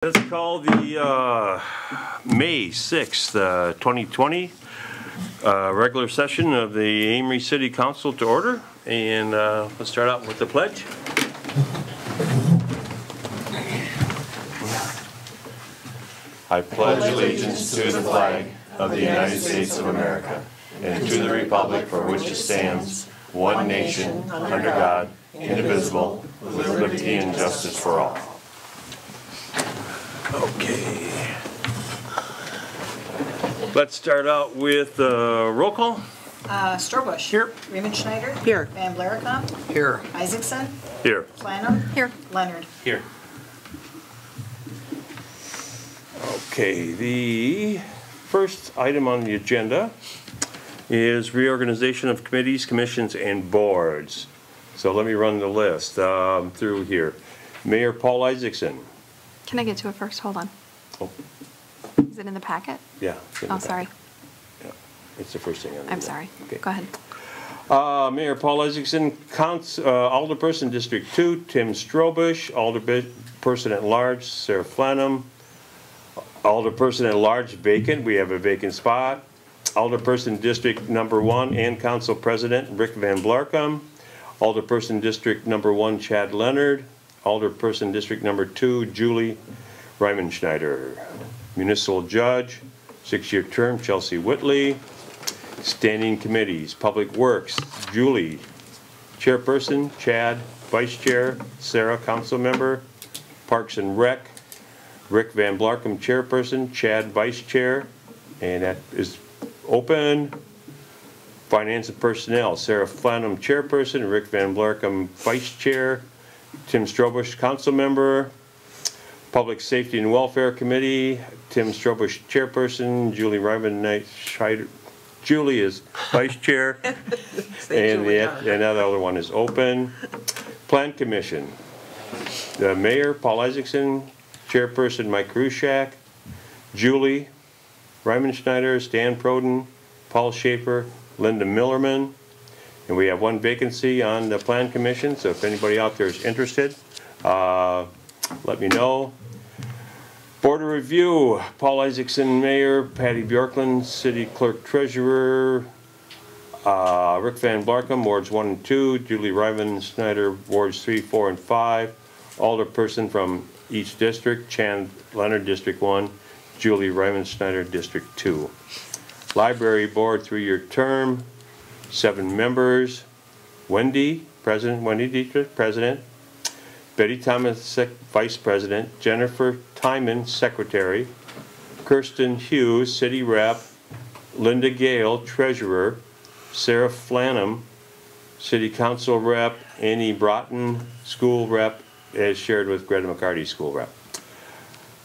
Let's call the May 6th, 2020 regular session of the Amery City Council to order. And let's start out with the pledge. I pledge allegiance to the flag of the United States of America and to the republic for which it stands, one nation, under God, indivisible, with liberty and justice for all. Okay. Let's start out with roll call. Strobush. Here. Riemenschneider. Here. Van Blaricom. Here. Isaacson. Here. Flannum. Here. Leonard. Here. Okay, the first item on the agenda is reorganization of committees, commissions, and boards. So let me run the list through here. Mayor Paul Isaacson. Can I get to it first? Hold on. Oh. Is it in the packet? Yeah. Oh, sorry. Yeah, it's the first thing on the I'm agenda. sorry. Okay. Go ahead. Mayor Paul Isaacson, Alderperson District 2, Tim Strobush, Alderperson at Large, Sarah Flannum, Alderperson at Large, vacant, we have a vacant spot. Alderperson District Number 1 and Council President, Rick Van Blaricom. Alderperson District Number 1, Chad Leonard. Alderperson District Number 2, Julie Riemenschneider. Municipal Judge, 6-year term, Chelsea Whitley. Standing Committees, Public Works, Julie. Chairperson, Chad. Vice Chair, Sarah, Council Member. Parks and Rec, Rick Van Blaricom, Chairperson. Chad, Vice Chair. And that is open. Finance and Personnel, Sarah Flannum, Chairperson. Rick Van Blaricom, Vice Chair. Tim Strobush, Council Member. Public Safety and Welfare Committee, Tim Strobush, Chairperson. Julie Riemenschneider. Julie is Vice Chair. And that other one is open. Plan Commission, the Mayor, Paul Isaacson. Chairperson, Mike Rushak. Julie Riemenschneider, Stan Proden, Paul Schaefer, Linda Millerman. And we have one vacancy on the Plan Commission, so if anybody out there is interested, let me know. Board of Review, Paul Isaacson, Mayor, Patty Bjorklund, City Clerk Treasurer, Rick Van Blaricom, Wards 1 and 2, Julie Riemenschneider, Wards 3, 4, and 5, Alderperson from each district, Chan Leonard, District 1, Julie Riemenschneider, District 2. Library Board, 3-year term, 7 members. Wendy, President, Wendy Dietrich, President. Betty Thomas, Vice President. Jennifer Timon, Secretary. Kirsten Hughes, City Rep. Linda Gale, Treasurer. Sarah Flannum, City Council Rep. Annie Broughton, School Rep, as shared with Greta McCarty, School Rep.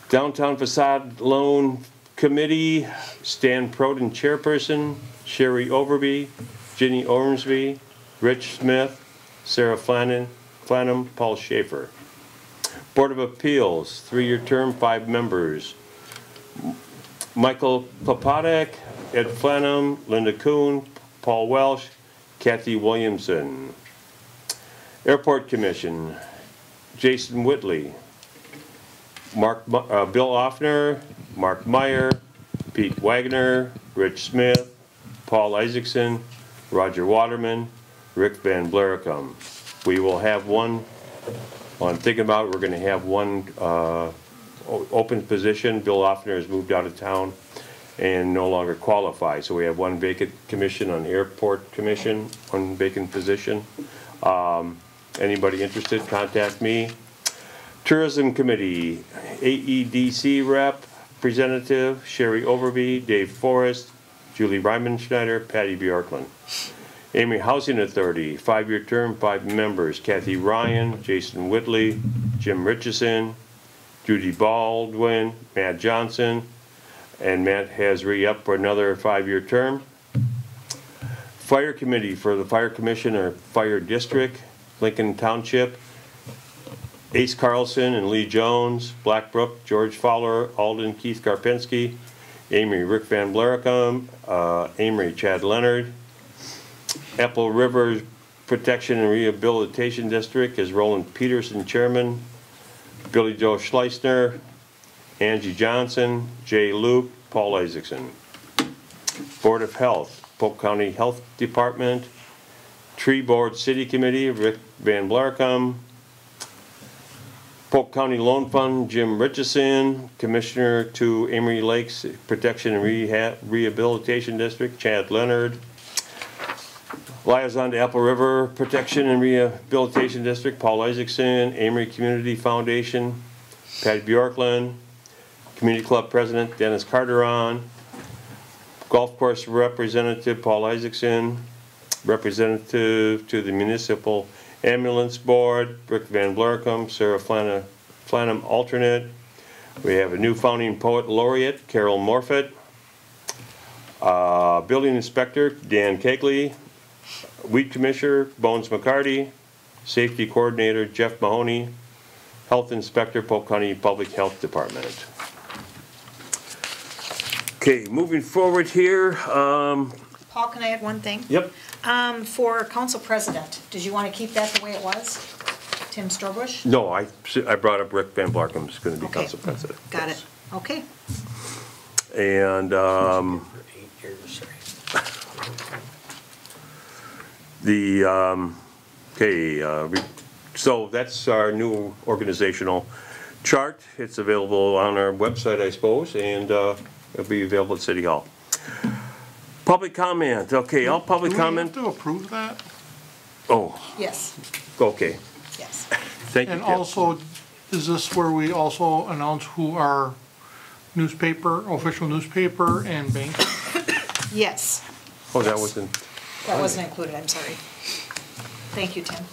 Downtown Facade Loan Committee, Stan Proden, Chairperson. Sherry Overby, Ginny Ormsby, Rich Smith, Sarah Flannum, Paul Schaefer. Board of Appeals, 3-year term, 5 members. Michael Papadek, Ed Flannum, Linda Kuhn, Paul Welsh, Kathy Williamson. Airport Commission, Jason Whitley, Bill Offner, Mark Meyer, Pete Wagner, Rich Smith, Paul Isaacson, Roger Waterman, Rick Van Blaricom. We will have one, I'm thinking about, we're going to have one open position. Bill Offner has moved out of town and no longer qualifies. So we have one vacant commission on the Airport Commission, one vacant position. Anybody interested, contact me. Tourism Committee, AEDC Rep, Representative, Sherry Overby, Dave Forrest, Julie Riemenschneider, Patty Bjorklund. Amery Housing Authority, 5-year term, 5 members. Kathy Ryan, Jason Whitley, Jim Richardson, Judy Baldwin, Matt Johnson, and Matt has re-upped for another 5-year term. Fire Committee for the Fire Commission or Fire District, Lincoln Township, Ace Carlson and Lee Jones, Blackbrook, George Fowler, Alden, Keith Karpinski, Amery, Rick Van Blaricom, Amery, Chad Leonard. Apple River Protection and Rehabilitation District is Roland Peterson, Chairman. Billy Joe Schleisner. Angie Johnson, Jay Luke, Paul Isaacson. Board of Health, Polk County Health Department. Tree Board City Committee, Rick Van Blarcom. Polk County Loan Fund, Jim Richardson. Commissioner to Amery Lakes Protection and Rehabilitation District, Chad Leonard. Liaison to Apple River Protection and Rehabilitation District, Paul Isaacson. Amery Community Foundation, Patty Bjorklund. Community Club President, Dennis Carteron. Golf Course Representative, Paul Isaacson. Representative to the Municipal Ambulance Board, Rick Van Blarcom, Sarah Flanham alternate. We have a new founding poet laureate, Carol Morfitt. Building Inspector, Dan Kegley. Weed Commissioner, Bones McCarty. Safety Coordinator, Jeff Mahoney. Health Inspector, Polk County Public Health Department. Okay, moving forward here. Paul, can I add one thing? Yep. For council president, did you want to keep that the way it was? Tim Strobush? No, I brought up Rick Van Blarcom is going to be Okay. council president. Got it. Okay. And so that's our new organizational chart. It's available on our website, I suppose, and it'll be available at City Hall. Public comment. Okay, all public comment. Do we have to approve that? Oh, Yes, okay. yes. Thank you, And Tim. also, is this where we also announce who our official newspaper and bank? Yes. Oh, that wasn't. That wasn't included, I'm sorry. Thank you, Tim.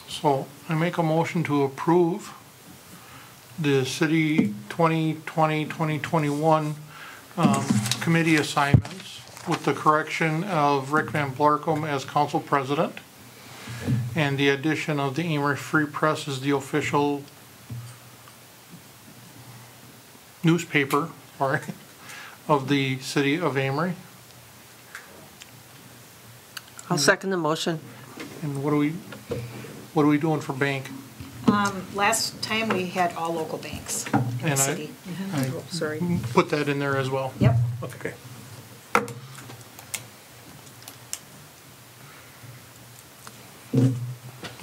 So I make a motion to approve the city 2020, 2021 committee assignments with the correction of Rick Van Blarcom as council president and the addition of the Amery Free Press as the official newspaper, sorry, of the city of Amery. I'll second the motion. And what are we doing for bank? Last time we had all local banks in the And city. I Sorry. put that in there as well. Yep. Okay.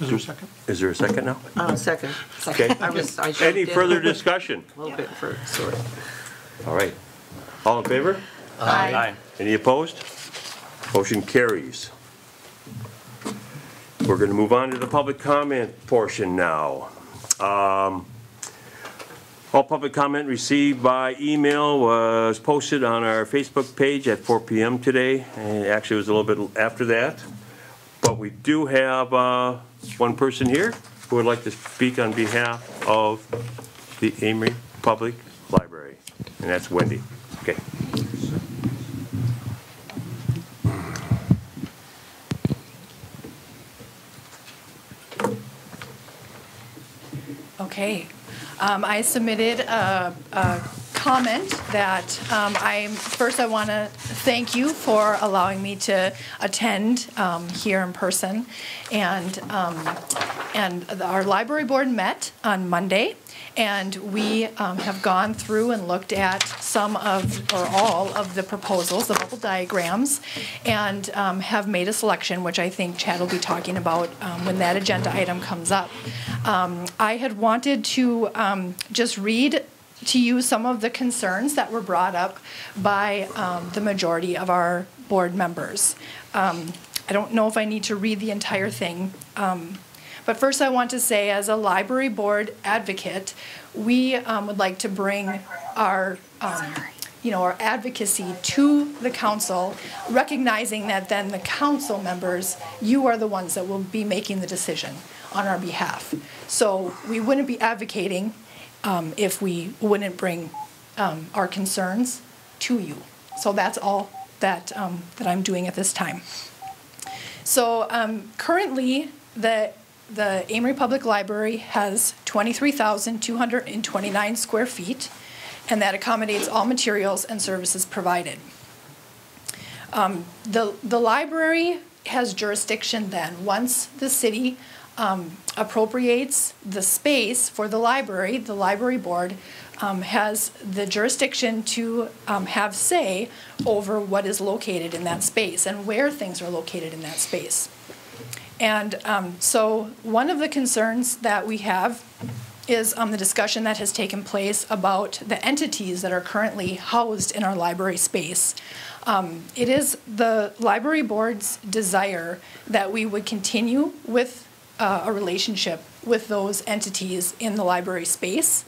Is there a second? Is there a second now? Second. Okay. I jumped Any in further discussion? A little bit for, sorry. All right. All in favor? Aye. Any opposed? Motion carries. We're going to move on to the public comment portion now. All public comment received by email was posted on our Facebook page at 4 p.m. today, and actually it was a little bit after that. But we do have one person here who would like to speak on behalf of the Amery Public Library, and that's Wendy. Okay. Okay. I submitted a comment that first I want to thank you for allowing me to attend here in person. And our library board met on Monday, and we have gone through and looked at some of, or all of the proposals, the bubble diagrams, and have made a selection, which I think Chad will be talking about when that agenda item comes up. I had wanted to just read to you some of the concerns that were brought up by the majority of our board members. I don't know if I need to read the entire thing, but first I want to say, as a library board advocate, we would like to bring our our advocacy to the council, recognizing that then the council members, you are the ones that will be making the decision on our behalf. So we wouldn't be advocating if we wouldn't bring our concerns to you. So that's all that I'm doing at this time. So currently, the Amery Public Library has 23,229 square feet, and that accommodates all materials and services provided. The library has jurisdiction then, once the city appropriates the space for the library board has the jurisdiction to have say over what is located in that space and where things are located in that space. And so one of the concerns that we have is the discussion that has taken place about the entities that are currently housed in our library space. It is the library board's desire that we would continue with a relationship with those entities in the library space.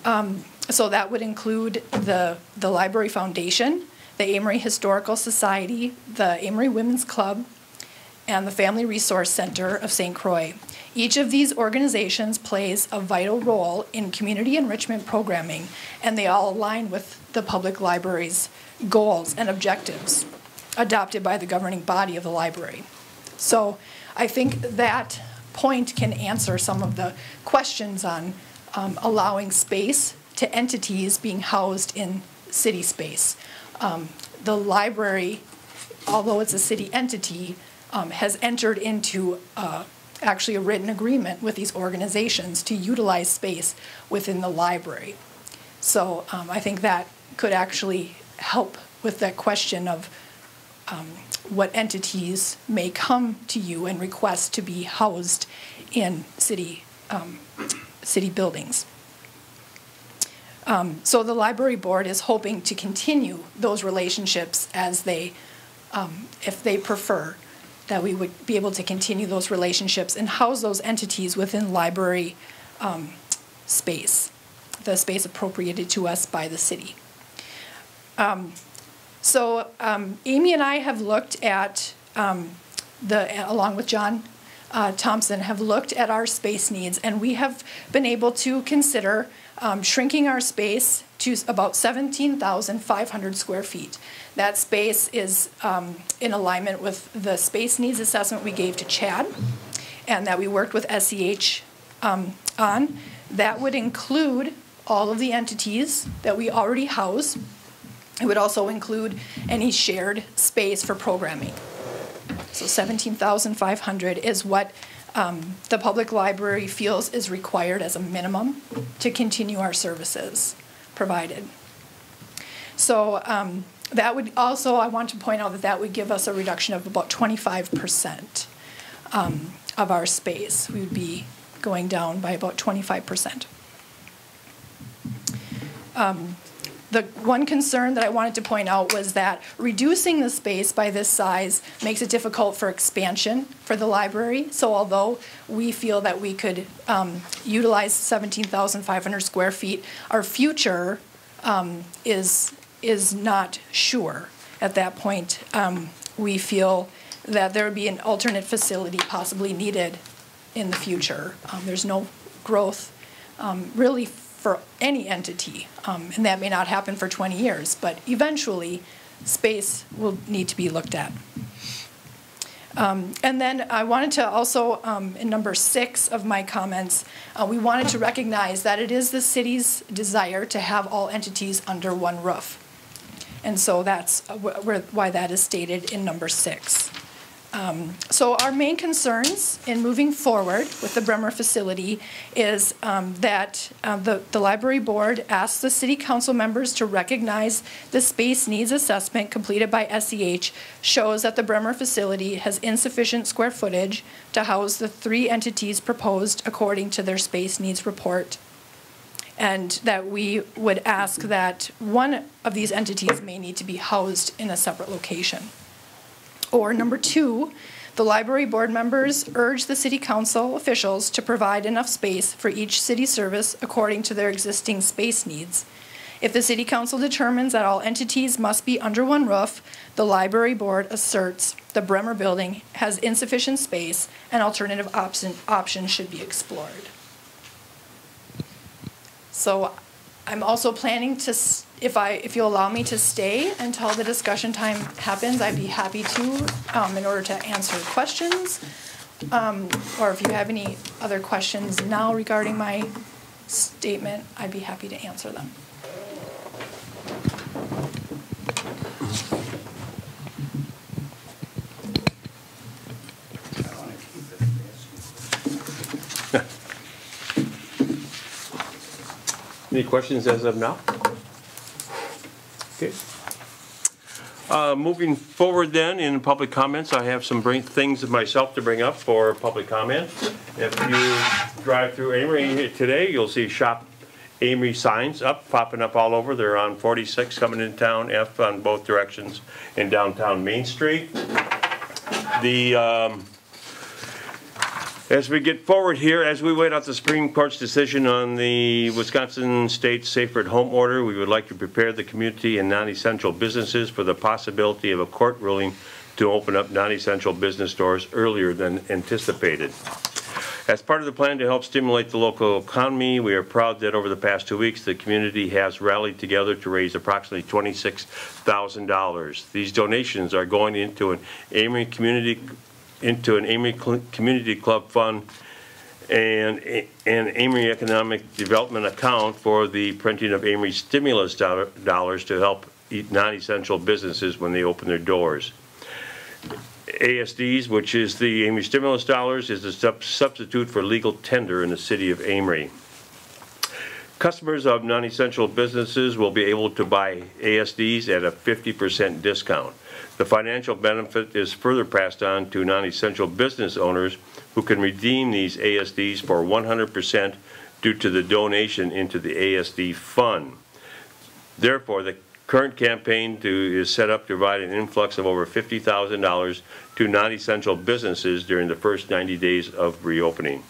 So that would include the Library Foundation, the Amery Historical Society, the Amery Women's Club, and the Family Resource Center of St. Croix. Each of these organizations plays a vital role in community enrichment programming, and they all align with the public library's goals and objectives adopted by the governing body of the library. So I think that point can answer some of the questions on allowing space to entities being housed in city space. The library, although it's a city entity, has entered into actually a written agreement with these organizations to utilize space within the library. So I think that could actually help with that question of what entities may come to you and request to be housed in city buildings. So the library board is hoping to continue those relationships as they, if they prefer, that we would be able to continue those relationships and house those entities within library space, the space appropriated to us by the city. So Amy and I have looked at, along with John Thompson, have looked at our space needs, and we have been able to consider shrinking our space to about 17,500 square feet. That space is in alignment with the space needs assessment we gave to Chad and that we worked with SEH on. That would include all of the entities that we already house. It would also include any shared space for programming. So 17,500 is what the public library feels is required as a minimum to continue our services provided. So that would also, I want to point out that that would give us a reduction of about 25% of our space. We would be going down by about 25%. The one concern that I wanted to point out was that reducing the space by this size makes it difficult for expansion for the library. So although we feel that we could utilize 17,500 square feet, our future is not sure at that point. We feel that there would be an alternate facility possibly needed in the future. There's no growth really for any entity, and that may not happen for 20 years, but eventually space will need to be looked at. And then I wanted to also, in number 6 of my comments, we wanted to recognize that it is the city's desire to have all entities under one roof. And so that's why that is stated in number 6. So our main concerns in moving forward with the Bremer facility is that the library board asks the city council members to recognize the space needs assessment completed by SEH shows that the Bremer facility has insufficient square footage to house the 3 entities proposed according to their space needs report, and that we would ask that one of these entities may need to be housed in a separate location. Or number 2, the library board members urge the city council officials to provide enough space for each city service according to their existing space needs. If the city council determines that all entities must be under one roof, the library board asserts the Bremer building has insufficient space and alternative options should be explored. So I'm also planning to, if you'll allow me to stay until the discussion time happens, I'd be happy to, in order to answer questions. Or if you have any other questions now regarding my statement, I'd be happy to answer them. Any questions as of now? Okay. Moving forward then, in public comments, I have some things of myself to bring up for public comment. If you drive through Amery today, you'll see Shop Amery signs popping up all over. They're on 46 coming into town, F on both directions in downtown Main Street. As we get forward here, as we wait out the Supreme Court's decision on the Wisconsin State Safer at Home order, we would like to prepare the community and non-essential businesses for the possibility of a court ruling to open up non-essential business stores earlier than anticipated. As part of the plan to help stimulate the local economy, we are proud that over the past 2 weeks, the community has rallied together to raise approximately $26,000. These donations are going into an Amery Community Club Fund and an Amery Economic Development account for the printing of Amery stimulus dollars to help non-essential businesses when they open their doors. ASDs, which is the Amery stimulus dollars, is a substitute for legal tender in the city of Amery. Customers of non-essential businesses will be able to buy ASDs at a 50% discount. The financial benefit is further passed on to non-essential business owners who can redeem these ASDs for 100% due to the donation into the ASD fund. Therefore, the current campaign is set up to provide an influx of over $50,000 to non-essential businesses during the first 90 days of reopening.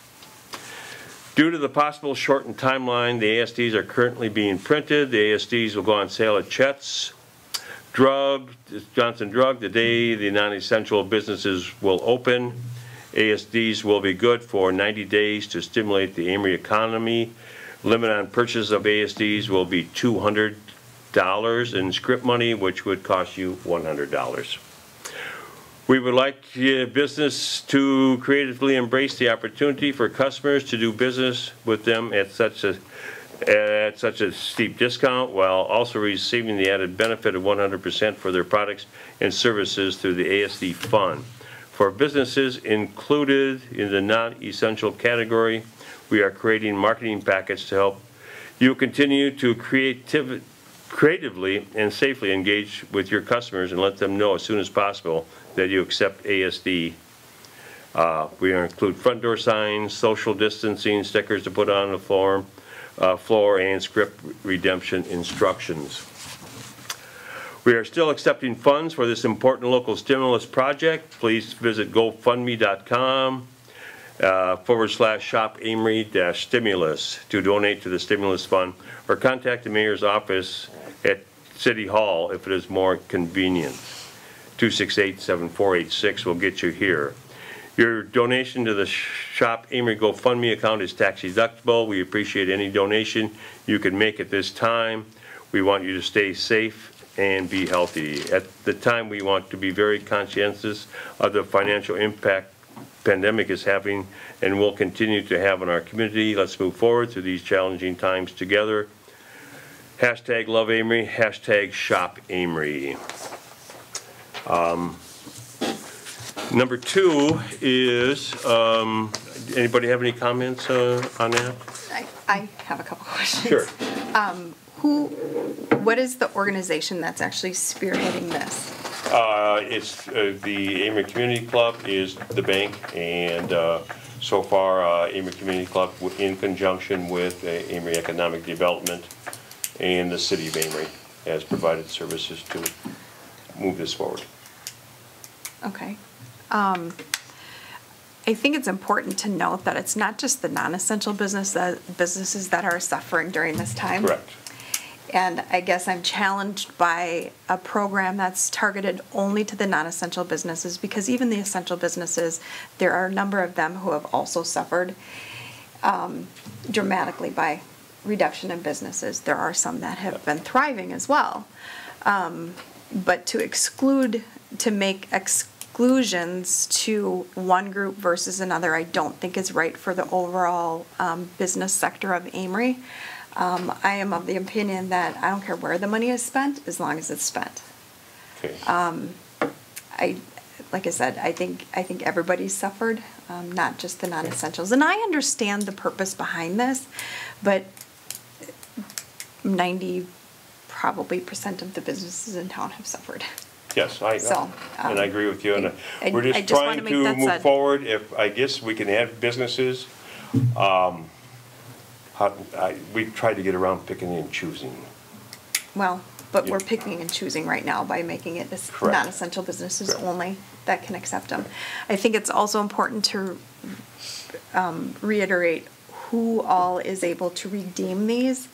Due to the possible shortened timeline, the ASDs are currently being printed. The ASDs will go on sale at Chet's Johnson Drug, the day the non-essential businesses will open. ASDs will be good for 90 days to stimulate the Amery economy. Limit on purchase of ASDs will be $200 in script money, which would cost you $100. We would like business to creatively embrace the opportunity for customers to do business with them at such a steep discount, while also receiving the added benefit of 100% for their products and services through the ASD fund. For businesses included in the non-essential category, we are creating marketing packets to help you continue to creatively and safely engage with your customers and let them know as soon as possible that you accept ASD. We include front door signs, social distancing, stickers to put on the floor, and script redemption instructions. We are still accepting funds for this important local stimulus project. Please visit GoFundMe.com/Shop Amery-Stimulus to donate to the stimulus fund, or contact the mayor's office at City Hall if it is more convenient. 268-7486 will get you here. Your donation to the Shop Amery GoFundMe account is tax deductible. We appreciate any donation you can make at this time. We want you to stay safe and be healthy. At the time, we want to be very conscientious of the financial impact pandemic is having and will continue to have on our community. Let's move forward through these challenging times together. Hashtag love Amery, hashtag shop Amery. Number 2 is, anybody have any comments on that? I have a couple questions. Sure. What is the organization that's actually spearheading this? It's the Amery Community Club is the bank, and so far Amery Community Club in conjunction with Amery Economic Development and the City of Amery has provided services to move this forward. Okay. I think it's important to note that it's not just the non-essential businesses that are suffering during this time. Correct. And I guess I'm challenged by a program that's targeted only to the non-essential businesses, because even the essential businesses, there are a number of them who have also suffered dramatically by reduction in businesses. There are some that have been thriving as well. But to make exclusions to one group versus another, I don't think is right for the overall business sector of Amery. I am of the opinion that I don't care where the money is spent, as long as it's spent. Okay. Like I said, I think everybody's suffered, not just the non-essentials. And I understand the purpose behind this, but probably % of the businesses in town have suffered. Yes, I So, know, and I agree with you, and we're I just just wanna trying make to that move said. forward. If, I guess we can add businesses, we tried to get around picking and choosing. Well, but Yeah. we're picking and choosing right now by making it Correct. non-essential businesses Correct. only that can accept them. I think it's also important to reiterate who all is able to redeem these.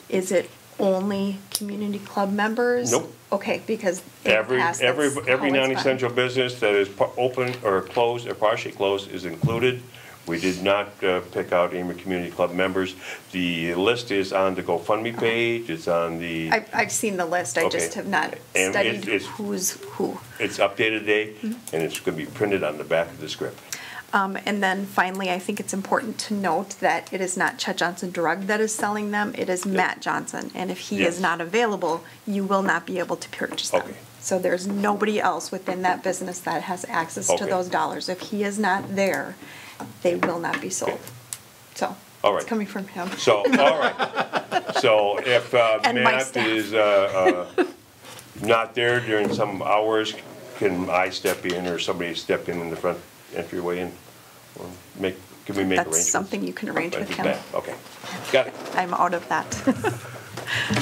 Is it only community club members? Nope. Okay, because in the Every past, that's how it's been. non-essential business that is open or closed or partially closed is included. We did not pick out Amery Community Club members. The list is on the GoFundMe page, it's on the, I've seen the list, I just Okay. have not And studied it's- who's who. it's updated today, Mm-hmm. and it's gonna be printed on the back of the script. And then finally, I think it's important to note that it is not Chet Johnson Drug that is selling them, it is Matt Johnson. And if he Yes. is not available, you will not be able to purchase them. Okay. So there's nobody else within that business that has access to Okay. those dollars. If he is not there, they will not be sold. So, All it's right. coming from him. So, all right. So if And my Matt staff. is not there during some hours, can I step in or somebody step in the front entryway and or can we make arrangements? That's something you can arrange with him. Okay, got it. I'm out of that.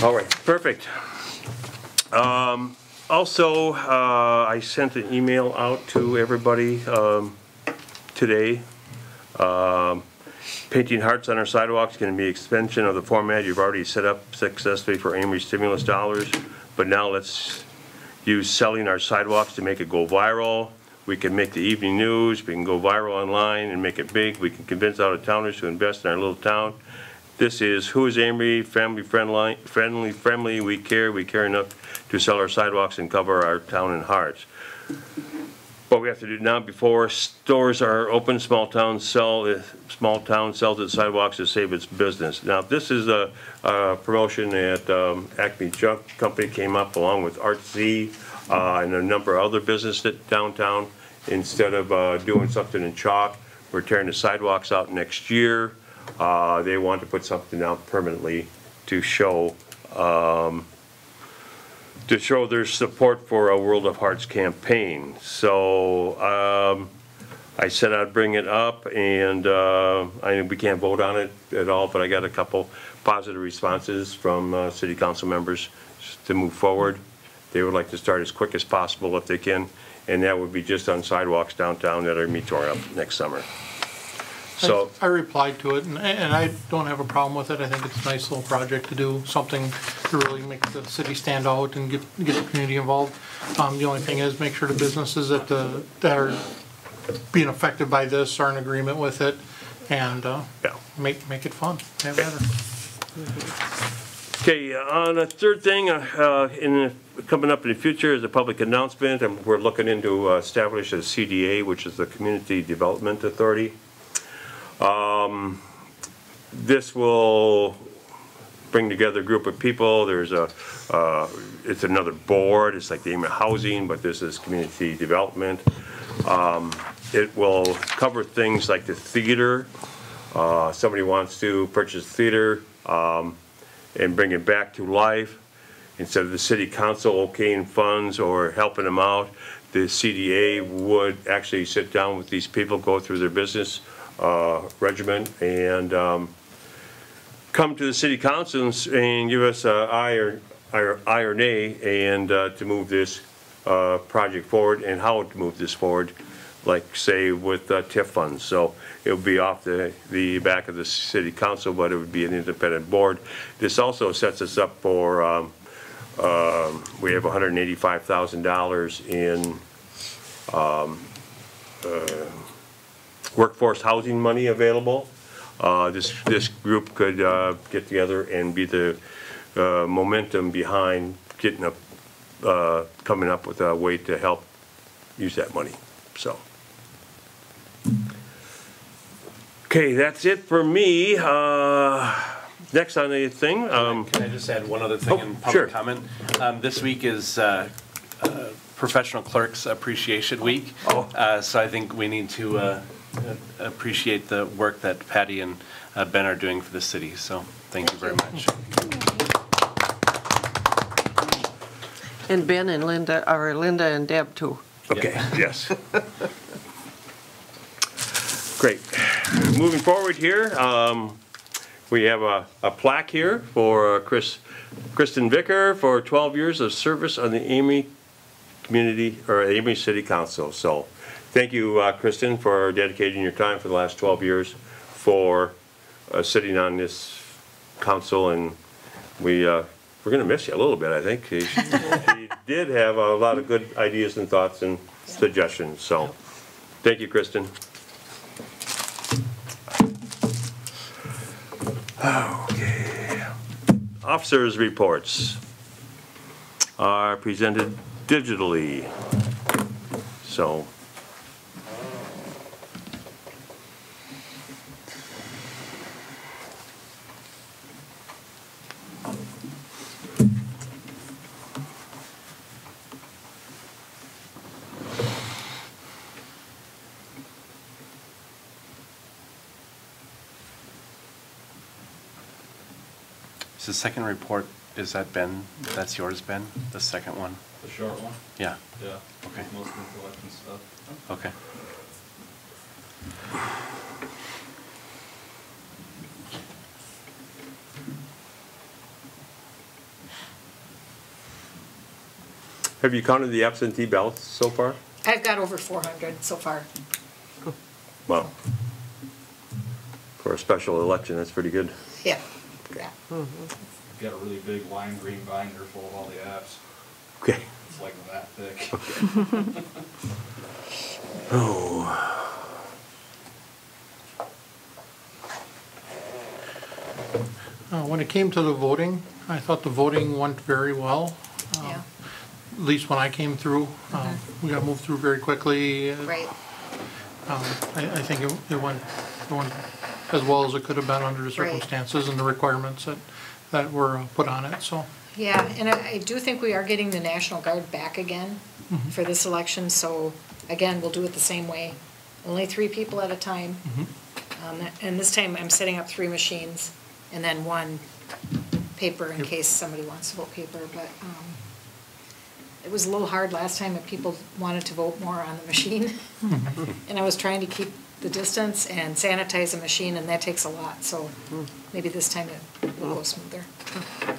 All right, perfect. Also, I sent an email out to everybody today. Painting hearts on our sidewalks is going to be extension of the format you've already set up successfully for Amery stimulus dollars. But now let's use selling our sidewalks to make it go viral. We can make the evening news, we can go viral online and make it big. We can convince out-of-towners to invest in our little town. This is Who is Amery, family friendly, we care enough to sell our sidewalks and cover our town in hearts. What we have to do now before stores are open, small town sells its sidewalks to save its business. Now, this is a promotion that Acme Junk Company came up along with Art Z and a number of other businesses downtown. Instead of doing something in chalk, we're tearing the sidewalks out next year. They want to put something out permanently to show their support for a World of Hearts campaign. So I said I'd bring it up, and we can't vote on it at all, but I got a couple positive responses from city council members to move forward. They would like to start as quick as possible if they can, and that would be just on sidewalks downtown that are going to be torn up next summer. So, I replied to it, and I don't have a problem with it. I think it's a nice little project to do, something to really make the city stand out and get the community involved. The only thing is, make sure the businesses that are being affected by this are in agreement with it, and yeah. make it fun, have at it. Okay, on a third thing, coming up in the future is a public announcement, and we're looking into establish a CDA, which is the Community Development Authority. This will bring together a group of people. There's it's another board. It's like the Amery Housing, but this is community development. It will cover things like the theater. Somebody wants to purchase theater and bring it back to life. Instead of the city council okaying funds or helping them out, the CDA would actually sit down with these people, go through their business regimen, and come to the city council and give us an aye or nay, and to move this project forward and how to move this forward, like say with TIF funds. So it would be off the back of the city council, but it would be an independent board. This also sets us up for we have $185,000 in workforce housing money available. This group could get together and be the momentum behind getting coming up with a way to help use that money. So, okay, that's it for me. Next on the thing. Can I just add one other thing in public sure. comment? This week is Professional Clerks Appreciation Week. So I think we need to appreciate the work that Patty and Ben are doing for the city. So Thank you very much. And Ben and Linda, or Linda and Deb too. Okay, yes. Great. Moving forward here, we have a plaque here for Kristen Vicker for 12 years of service on the Amery Community, or Amery City Council. So thank you, Kristen, for dedicating your time for the last 12 years for sitting on this council, and we're going to miss you a little bit, I think. She did have a lot of good ideas and thoughts and suggestions, so thank you, Kristen. Okay. Officers' reports are presented digitally, so. The second report, is that Ben? That's yours, Ben? The second one? The short one? Yeah, Yeah. Okay. Most of the collection stuff. okay. Have you counted the absentee ballots so far? I've got over 400 so far. Wow. For a special election, that's pretty good. Yeah. Yeah. Got a really big lime green binder full of all the apps. Okay. It's like that thick. Oh. When it came to the voting, I thought the voting went very well. Yeah. At least when I came through, we got moved through very quickly. Right. I think it went as well as it could have been under the Right. circumstances and the requirements that were put on it, so. Yeah, and I do think we are getting the National Guard back again for this election, so again, we'll do it the same way. Only 3 people at a time. And this time I'm setting up 3 machines and then 1 paper in case somebody wants to vote paper, but it was a little hard last time if people wanted to vote more on the machine. And I was trying to keep the distance and sanitize the machine, and that takes a lot, so maybe this time it will go smoother. Yeah.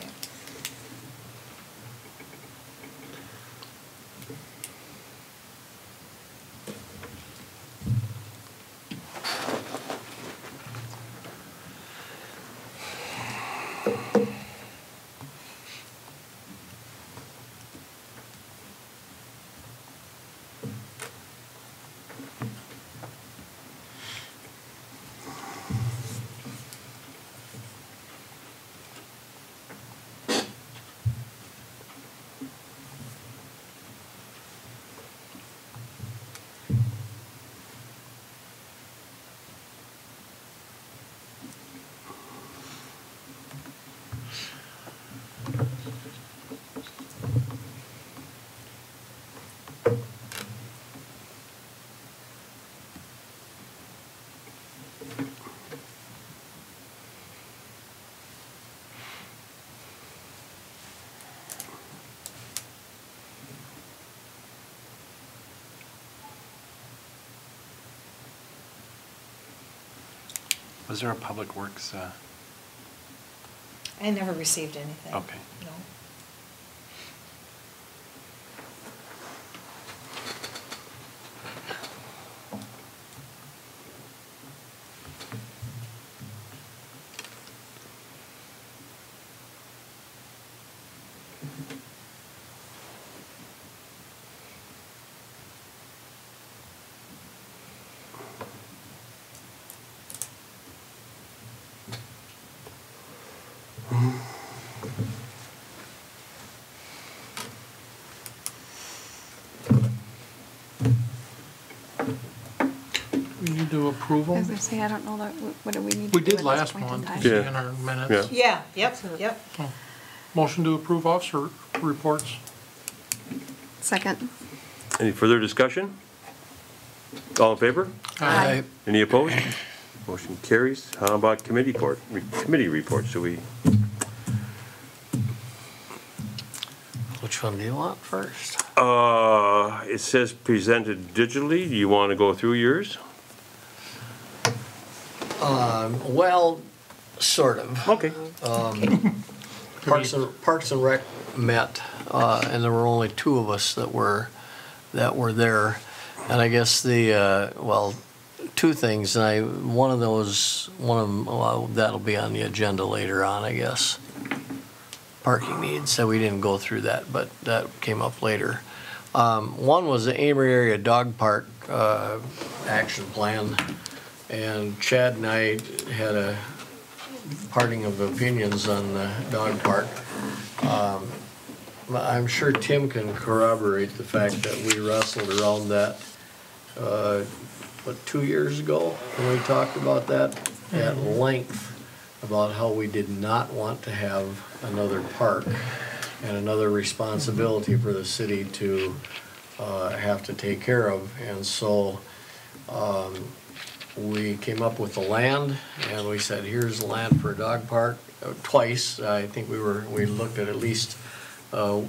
Was there a Public Works, I never received anything. Okay. No. We need to approve As I them. say, I don't know that, what do we need to We do did at this last point in month, time? see Yeah. in our minutes. Yeah. Yeah, yep. Motion to approve officer reports. Second. Any further discussion? All in favor? Aye. Any opposed? Motion carries. How about committee reports? Do we, Which one do you want first? it says presented digitally. Do you want to go through yours? Well, sort of. Okay. Parks and Rec met, and there were only two of us that were there. And I guess well, two things. And one of them, well, that'll be on the agenda later on, I guess. Parking needs. So we didn't go through that, but that came up later. One was the Amery area dog park action plan, and Chad and I had a parting of opinions on the dog park. I'm sure Tim can corroborate the fact that we wrestled around that, 2 years ago, when we talked about that at length, about how we did not want to have another park and another responsibility for the city to have to take care of. And so we came up with the land, and we said, here's the land for a dog park. Twice, I think we looked at least 2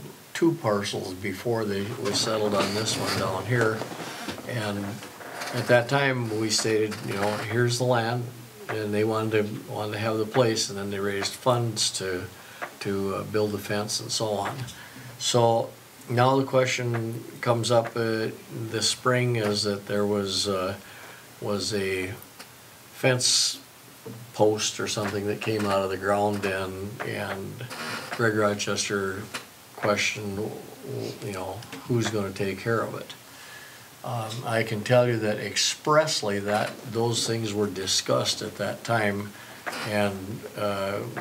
parcels before we settled on this one down here. And at that time, we stated, here's the land, and they wanted to have the place, and then they raised funds to build the fence and so on. So now the question comes up this spring is that there was a fence post or something that came out of the ground, and Greg Rochester questioned, who's going to take care of it. I can tell you that expressly that those things were discussed at that time, and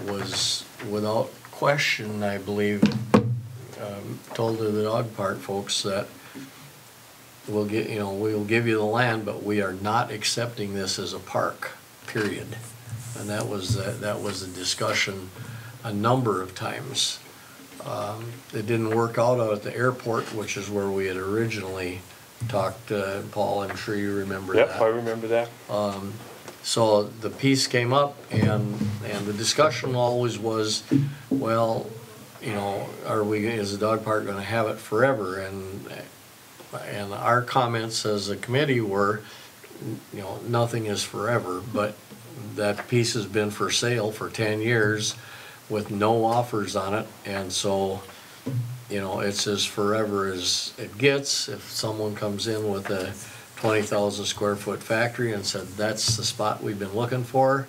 was without question, I believe, told to the dog park folks that we'll give you the land, but we are not accepting this as a park, period. And that was the discussion a number of times. It didn't work out at the airport, which is where we had originally talked, Paul, I'm sure you remember that. Yep, I remember that. So the piece came up, and the discussion always was, well, is the dog park gonna have it forever? And our comments as a committee were, nothing is forever, but that piece has been for sale for 10 years with no offers on it, and so, it's as forever as it gets. If someone comes in with a 20,000 square foot factory and said, that's the spot we've been looking for,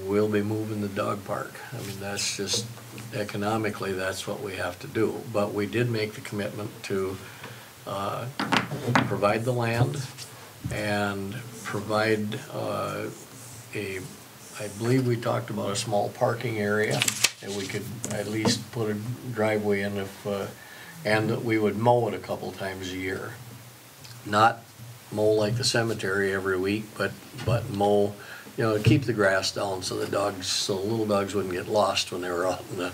we'll be moving the dog park. I mean, that's just, economically, that's what we have to do. But we did make the commitment to provide the land and provide I believe we talked about a small parking area, and we could at least put a driveway in and that we would mow it a couple times a year. Not mow like the cemetery every week, but mow, keep the grass down so the little dogs wouldn't get lost when they were out in the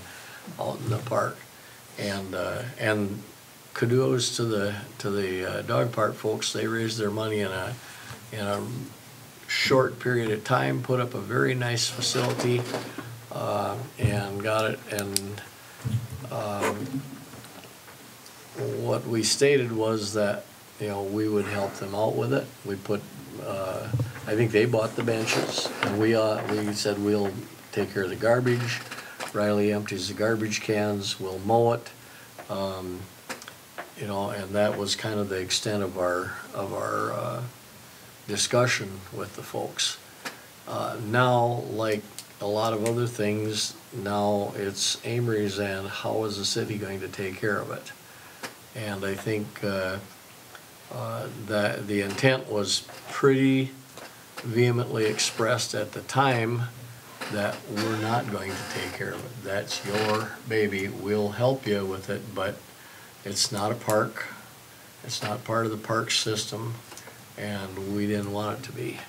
park. And kudos to the dog park folks. They raised their money in a short period of time, put up a very nice facility, and got it. And what we stated was that we would help them out with it. We put, I think they bought the benches, and we said we'll take care of the garbage. Riley empties the garbage cans, we'll mow it, and that was kind of the extent of our discussion with the folks. Now, like a lot of other things, now it's Amery's, and how is the city going to take care of it? And I think that the intent was pretty vehemently expressed at the time that we're not going to take care of it. That's your baby. We'll help you with it, but it's not a park. It's not part of the park system, and we didn't want it to be.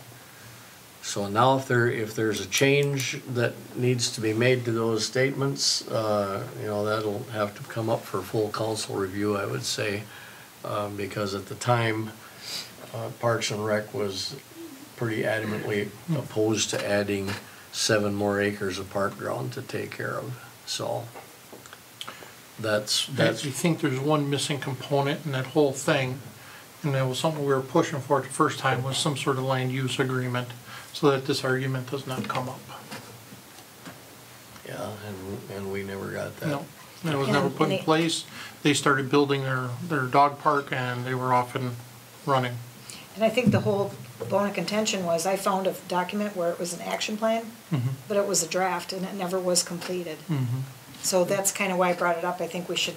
So now if there's a change that needs to be made to those statements, that'll have to come up for full council review, I would say, because at the time, Parks and Rec was pretty adamantly opposed to adding 7 more acres of park ground to take care of, so that's. I actually think there's one missing component in that whole thing, and that was something we were pushing for the first time, was some sort of land use agreement, so that this argument does not come up. Yeah, and we never got that. No, that was never put in place. They started building their dog park, and they were off and running. And I think the whole bone of contention was, I found a document where it was an action plan, but it was a draft and it never was completed. So that's kind of why I brought it up. I think we should,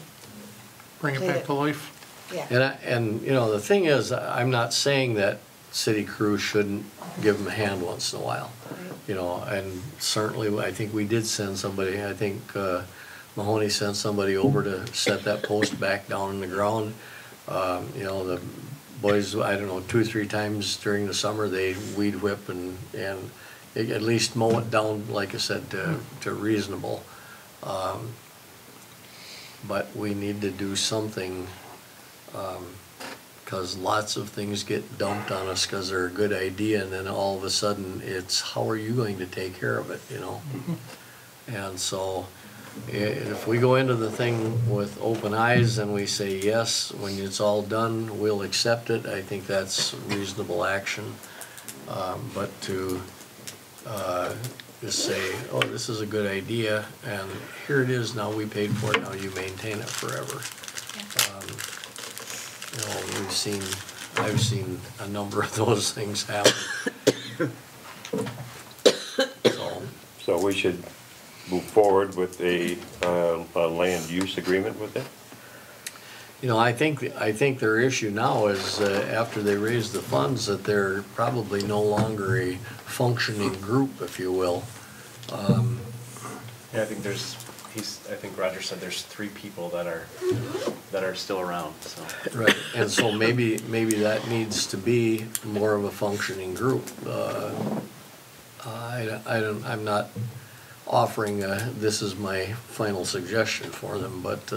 Bring it Complete back it. to life. yeah. And you know, the thing is, I'm not saying that city crews shouldn't give them a hand once in a while. You know, and certainly, I think we did send somebody, I think Mahoney sent somebody over to set that post back down in the ground. You know, the boys, I don't know, 2 or 3 times during the summer, they weed whip and at least mow it down, like I said, to reasonable. But we need to do something, because lots of things get dumped on us because they're a good idea, and then all of a sudden, it's, how are you going to take care of it, you know? And so, if we go into the thing with open eyes and we say, yes, when it's all done, we'll accept it, I think that's reasonable action. But to just say, oh, this is a good idea, and here it is, now we paid for it, now you maintain it forever. You know, I've seen a number of those things happen. So we should move forward with a land use agreement with it? You know, I think their issue now is, after they raise the funds, that they're probably no longer a functioning group, if you will. Yeah, I think Roger said there's 3 people that are still around, so. Right, and so maybe that needs to be more of a functioning group. I'm not offering this is my final suggestion for them, but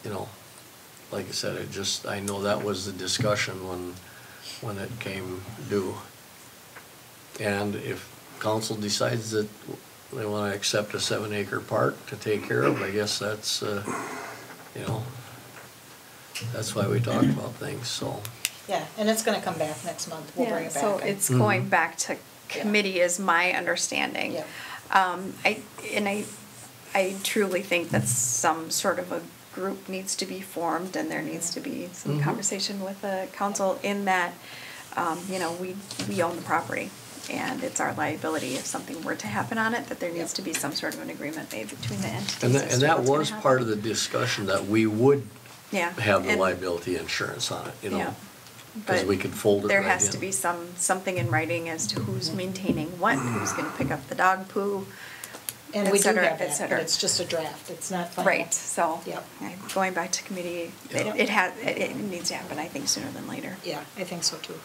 you know, like I said, I know that was the discussion when it came due. And if council decides that they want to accept a 7-acre park to take care of, I guess that's, you know, that's why we talk about things, so. Yeah, and it's gonna come back next month. We'll bring Yeah, it back. so it's going back to committee is my understanding. Yeah. I truly think that some sort of a group needs to be formed, and there needs to be some conversation with the council in that, you know, we own the property, and it's our liability if something were to happen on it, that there needs to be some sort of an agreement made between the entities. And that was part of the discussion, that we would Yeah. have the and- liability insurance on it, you know, Yeah. because But we could fold it right in. there has to be something in writing as to who's maintaining what, who's gonna pick up the dog poo, And et we do cetera, have et that, but cetera. it's just a draft. It's not final. Right, so, Yep. going back to committee, Yep. it needs to happen, I think, sooner than later. Yeah, I think so too.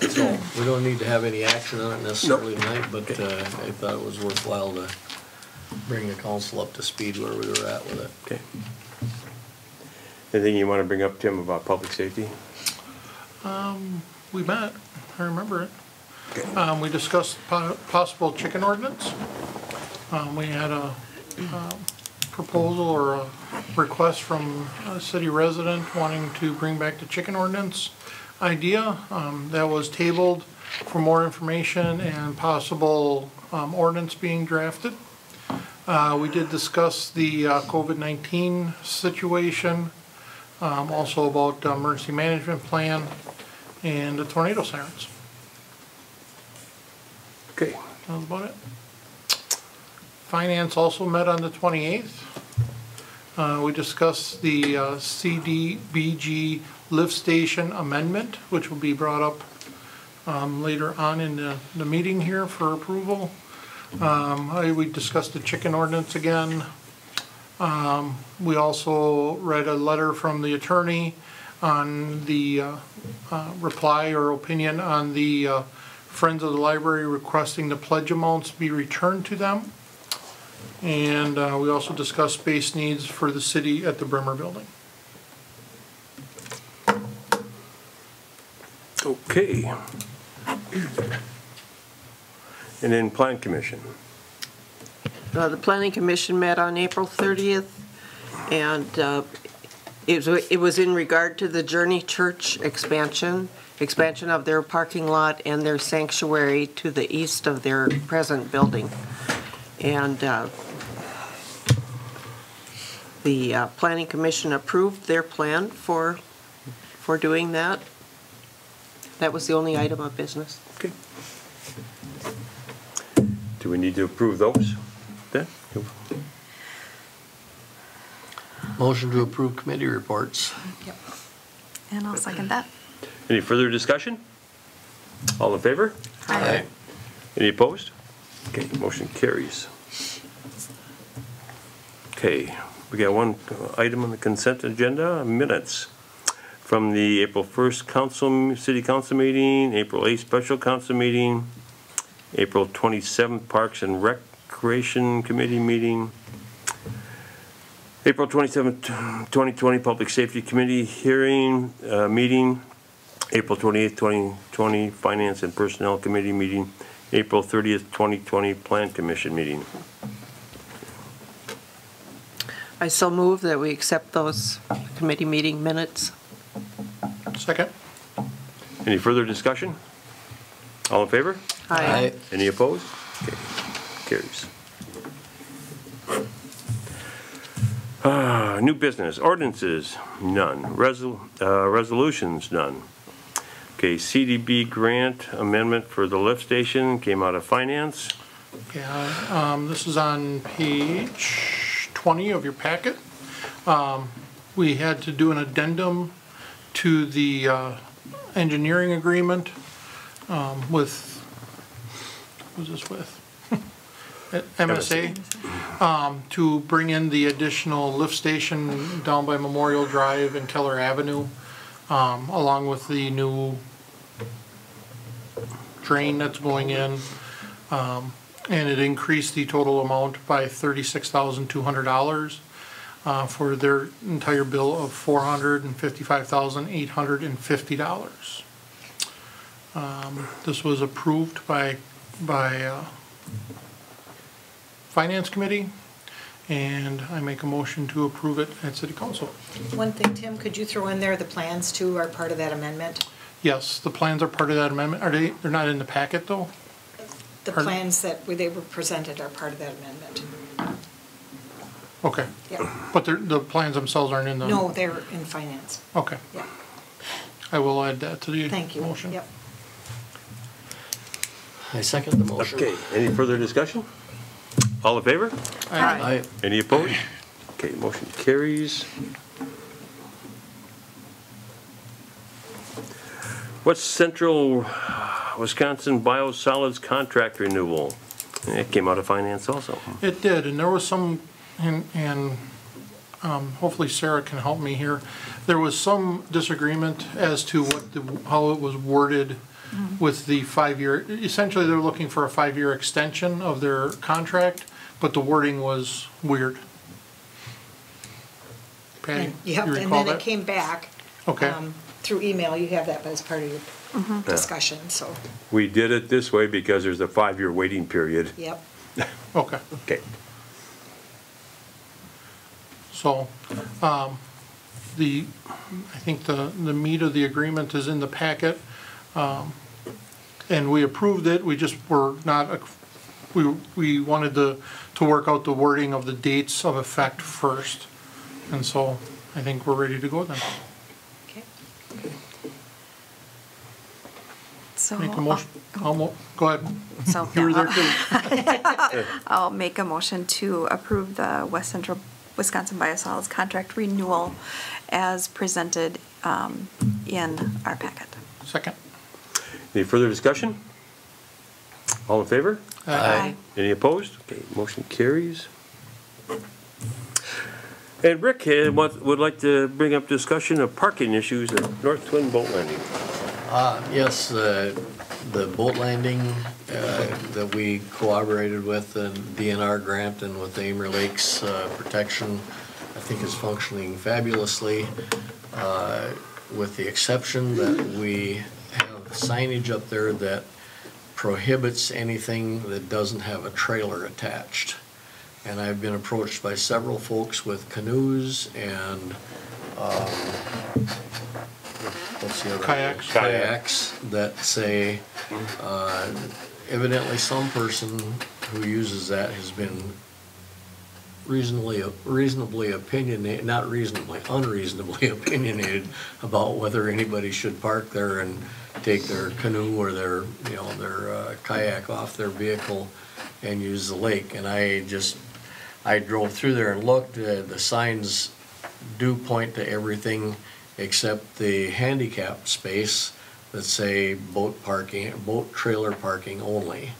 So, we don't need to have any action on it necessarily tonight, but I thought it was worthwhile to bring the council up to speed where we were at with it. Okay. Anything you want to bring up, Tim, about public safety? We met, I remember it. We discussed possible chicken ordinance. We had a proposal or a request from a city resident wanting to bring back the chicken ordinance idea. That was tabled for more information and possible ordinance being drafted. We did discuss the COVID-19 situation, also about the emergency management plan and the tornado sirens. Okay. That was about it. Finance also met on the 28th. We discussed the CDBG lift station amendment, which will be brought up later on in the meeting here for approval. We discussed the chicken ordinance again. We also read a letter from the attorney on the reply or opinion on the Friends of the Library requesting the pledge amounts be returned to them. And we also discussed space needs for the city at the Bremer Building. Okay. And then Plan Commission. The Planning Commission met on April 30th, and it was in regard to the Journey Church expansion of their parking lot and their sanctuary to the east of their present building. And the Planning Commission approved their plan for doing that. That was the only item of business. Okay. Do we need to approve those then? Motion to approve committee reports. Yep. And I'll second that. Any further discussion? All in favor? Aye. Any opposed? Okay, motion carries. Okay, we got one item on the consent agenda, minutes from the April 1st City Council meeting, April 8th Special Council meeting, April 27th Parks and Recreation Committee meeting, April 27th, 2020 Public Safety Committee hearing meeting, April 28th, 2020 Finance and Personnel Committee meeting, April 30th, 2020 Plan Commission meeting. I so move that we accept those committee meeting minutes. Second? Any further discussion? All in favor? Aye. Any opposed? Okay, carries. New business, ordinances, none. Resolutions, none. Okay, CDB grant amendment for the lift station came out of finance. Yeah, this is on page 20 of your packet. We had to do an addendum to the engineering agreement with, who's this with? MSA, to bring in the additional lift station down by Memorial Drive and Keller Avenue, along with the new drain that's going in. And it increased the total amount by $36,200 for their entire bill of $455,850. This was approved by Finance Committee, and I make a motion to approve it at City Council. One thing, Tim, could you throw in there the plans too are part of that amendment? Yes, the plans are part of that amendment. Are they? They're not in the packet though? The plans that they were presented are part of that amendment. Okay. Yeah. But the plans themselves aren't in the? No, they're in finance. Okay. Yeah. I will add that to the Thank you. motion. Yep. I second the motion. Okay, any further discussion? All in favor? Aye. Any opposed? Okay, motion carries. What's Central Wisconsin Biosolids contract renewal? It came out of finance also. It did, and there was some, and hopefully Sarah can help me here. There was some disagreement as to how it was worded with the 5-year. Essentially, they're looking for a 5-year extension of their contract, but the wording was weird. Patty, Yep, you and recall then it that? came back. Okay. Through email, you have that as part of your discussion, so, We did it this way because there's a 5-year waiting period. yep. Okay. Okay. So, I think the meat of the agreement is in the packet. And we approved it, we just were not, we wanted to work out the wording of the dates of effect first. And so, I think we're ready to go then. Okay. So Make a motion, go ahead. So, You were yeah, there too. I'll make a motion to approve the West Central Wisconsin Biosolids contract renewal as presented in our packet. Second. Any further discussion? All in favor? Aye. Any opposed? Okay, motion carries. And Rick would like to bring up discussion of parking issues at North Twin Boat Landing. Yes, the boat landing that we cooperated with the DNR grant and with the Amery Lakes protection, I think is functioning fabulously, with the exception that we have signage up there that prohibits anything that doesn't have a trailer attached. And I've been approached by several folks with canoes and, what's the other? Kayaks. Kayaks that say, evidently some person who uses that has been unreasonably opinionated about whether anybody should park there and take their canoe or their kayak off their vehicle and use the lake. And I drove through there and looked, the signs do point to everything except the handicap space that say boat trailer parking only.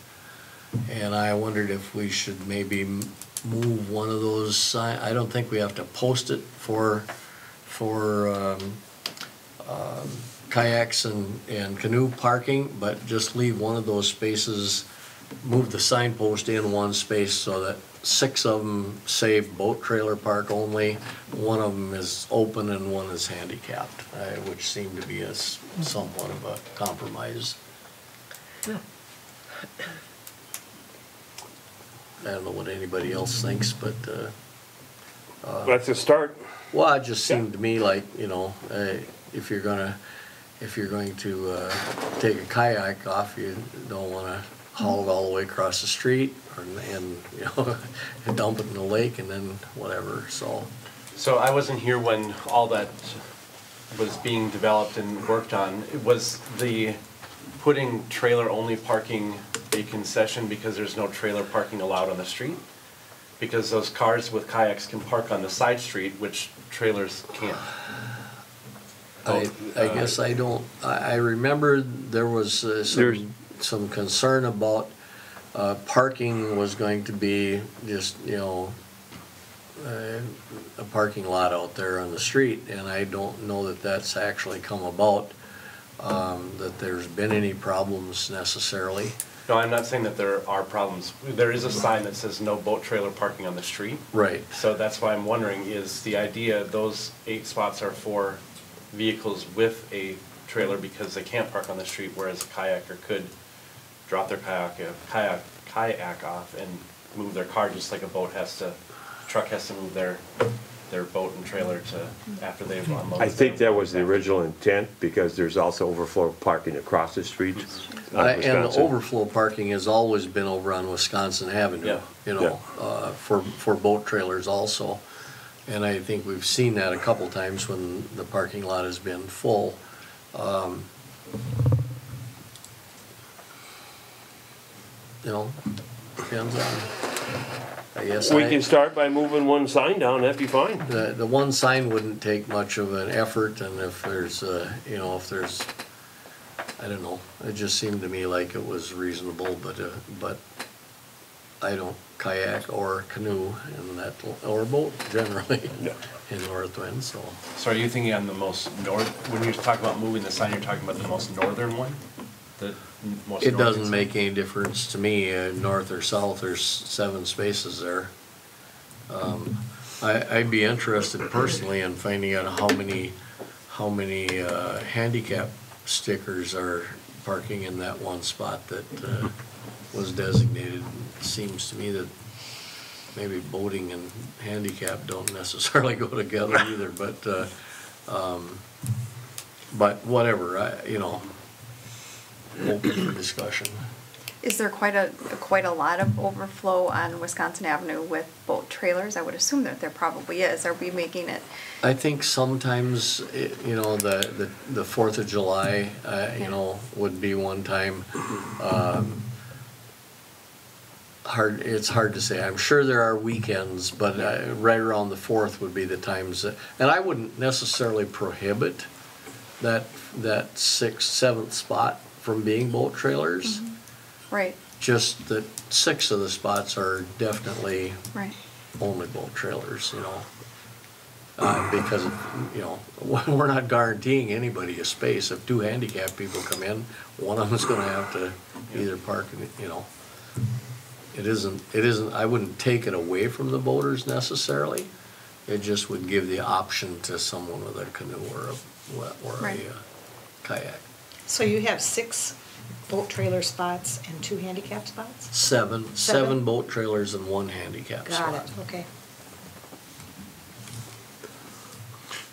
And I wondered if we should maybe move one of those signs. I don't think we have to post it for kayaks and canoe parking, but just leave one of those spaces, move the signpost in one space so that 6 of them say boat trailer park only, 1 of them is open and 1 is handicapped, which seemed to be somewhat of a compromise. Yeah. I don't know what anybody else thinks, but, That's a start. well, it just seemed to me like, if you're going to take a kayak off, you don't wanna haul it all the way across the street and dump it in the lake and then whatever, so. So I wasn't here when all that was being developed and worked on. Was the putting trailer-only parking a concession because there's no trailer parking allowed on the street? Because those cars with kayaks can park on the side street, which trailers can't. I guess I don't, I remember there was some concern about parking was going to be just, a parking lot out there on the street, and I don't know that that's actually come about, that there's been any problems necessarily. No, I'm not saying that there are problems. There is a sign that says no boat trailer parking on the street. Right. So that's why I'm wondering, is the idea those 8 spots are for vehicles with a trailer because they can't park on the street, whereas a kayaker could drop their kayak off and move their car just like a truck has to move their boat and trailer to after they've unloaded. I think that was the original intent, because there's also overflow parking across the street on And the Wisconsin. overflow parking has always been over on Wisconsin Avenue, Yeah. for boat trailers also. And I think we've seen that a couple times when the parking lot has been full. Depends on, I guess. We can start by moving one sign down, that'd be fine. The one sign wouldn't take much of an effort, and if there's, I don't know, it just seemed to me like it was reasonable, but I don't kayak or canoe or boat generally in Northwind, so. So are you thinking on the most when you talk about moving the sign, you're talking about the most northern one? The most It northern doesn't sign? make any difference to me, north or south, there's 7 spaces there. I'd be interested personally in finding out how many handicap stickers are parking in that one spot that was designated. It seems to me that maybe boating and handicap don't necessarily go together either, but whatever, open for discussion. Is there quite a lot of overflow on Wisconsin Avenue with boat trailers? I would assume that there probably is. Are we making it? I think sometimes, the 4th of July, would be one time. It's hard to say. I'm sure there are weekends, but right around the 4th would be the times and I wouldn't necessarily prohibit that 6th, 7th spot from being boat trailers. Mm-hmm. Right. Just that 6 of the spots are definitely Right. only boat trailers, because, we're not guaranteeing anybody a space. If 2 handicapped people come in, one of them's gonna have to either park, It isn't, I wouldn't take it away from the boaters necessarily. It just would give the option to someone with a canoe or a Right. kayak. So you have 6 boat trailer spots and 2 handicap spots? Seven Seven? boat trailers and 1 handicap spot. Got it, okay.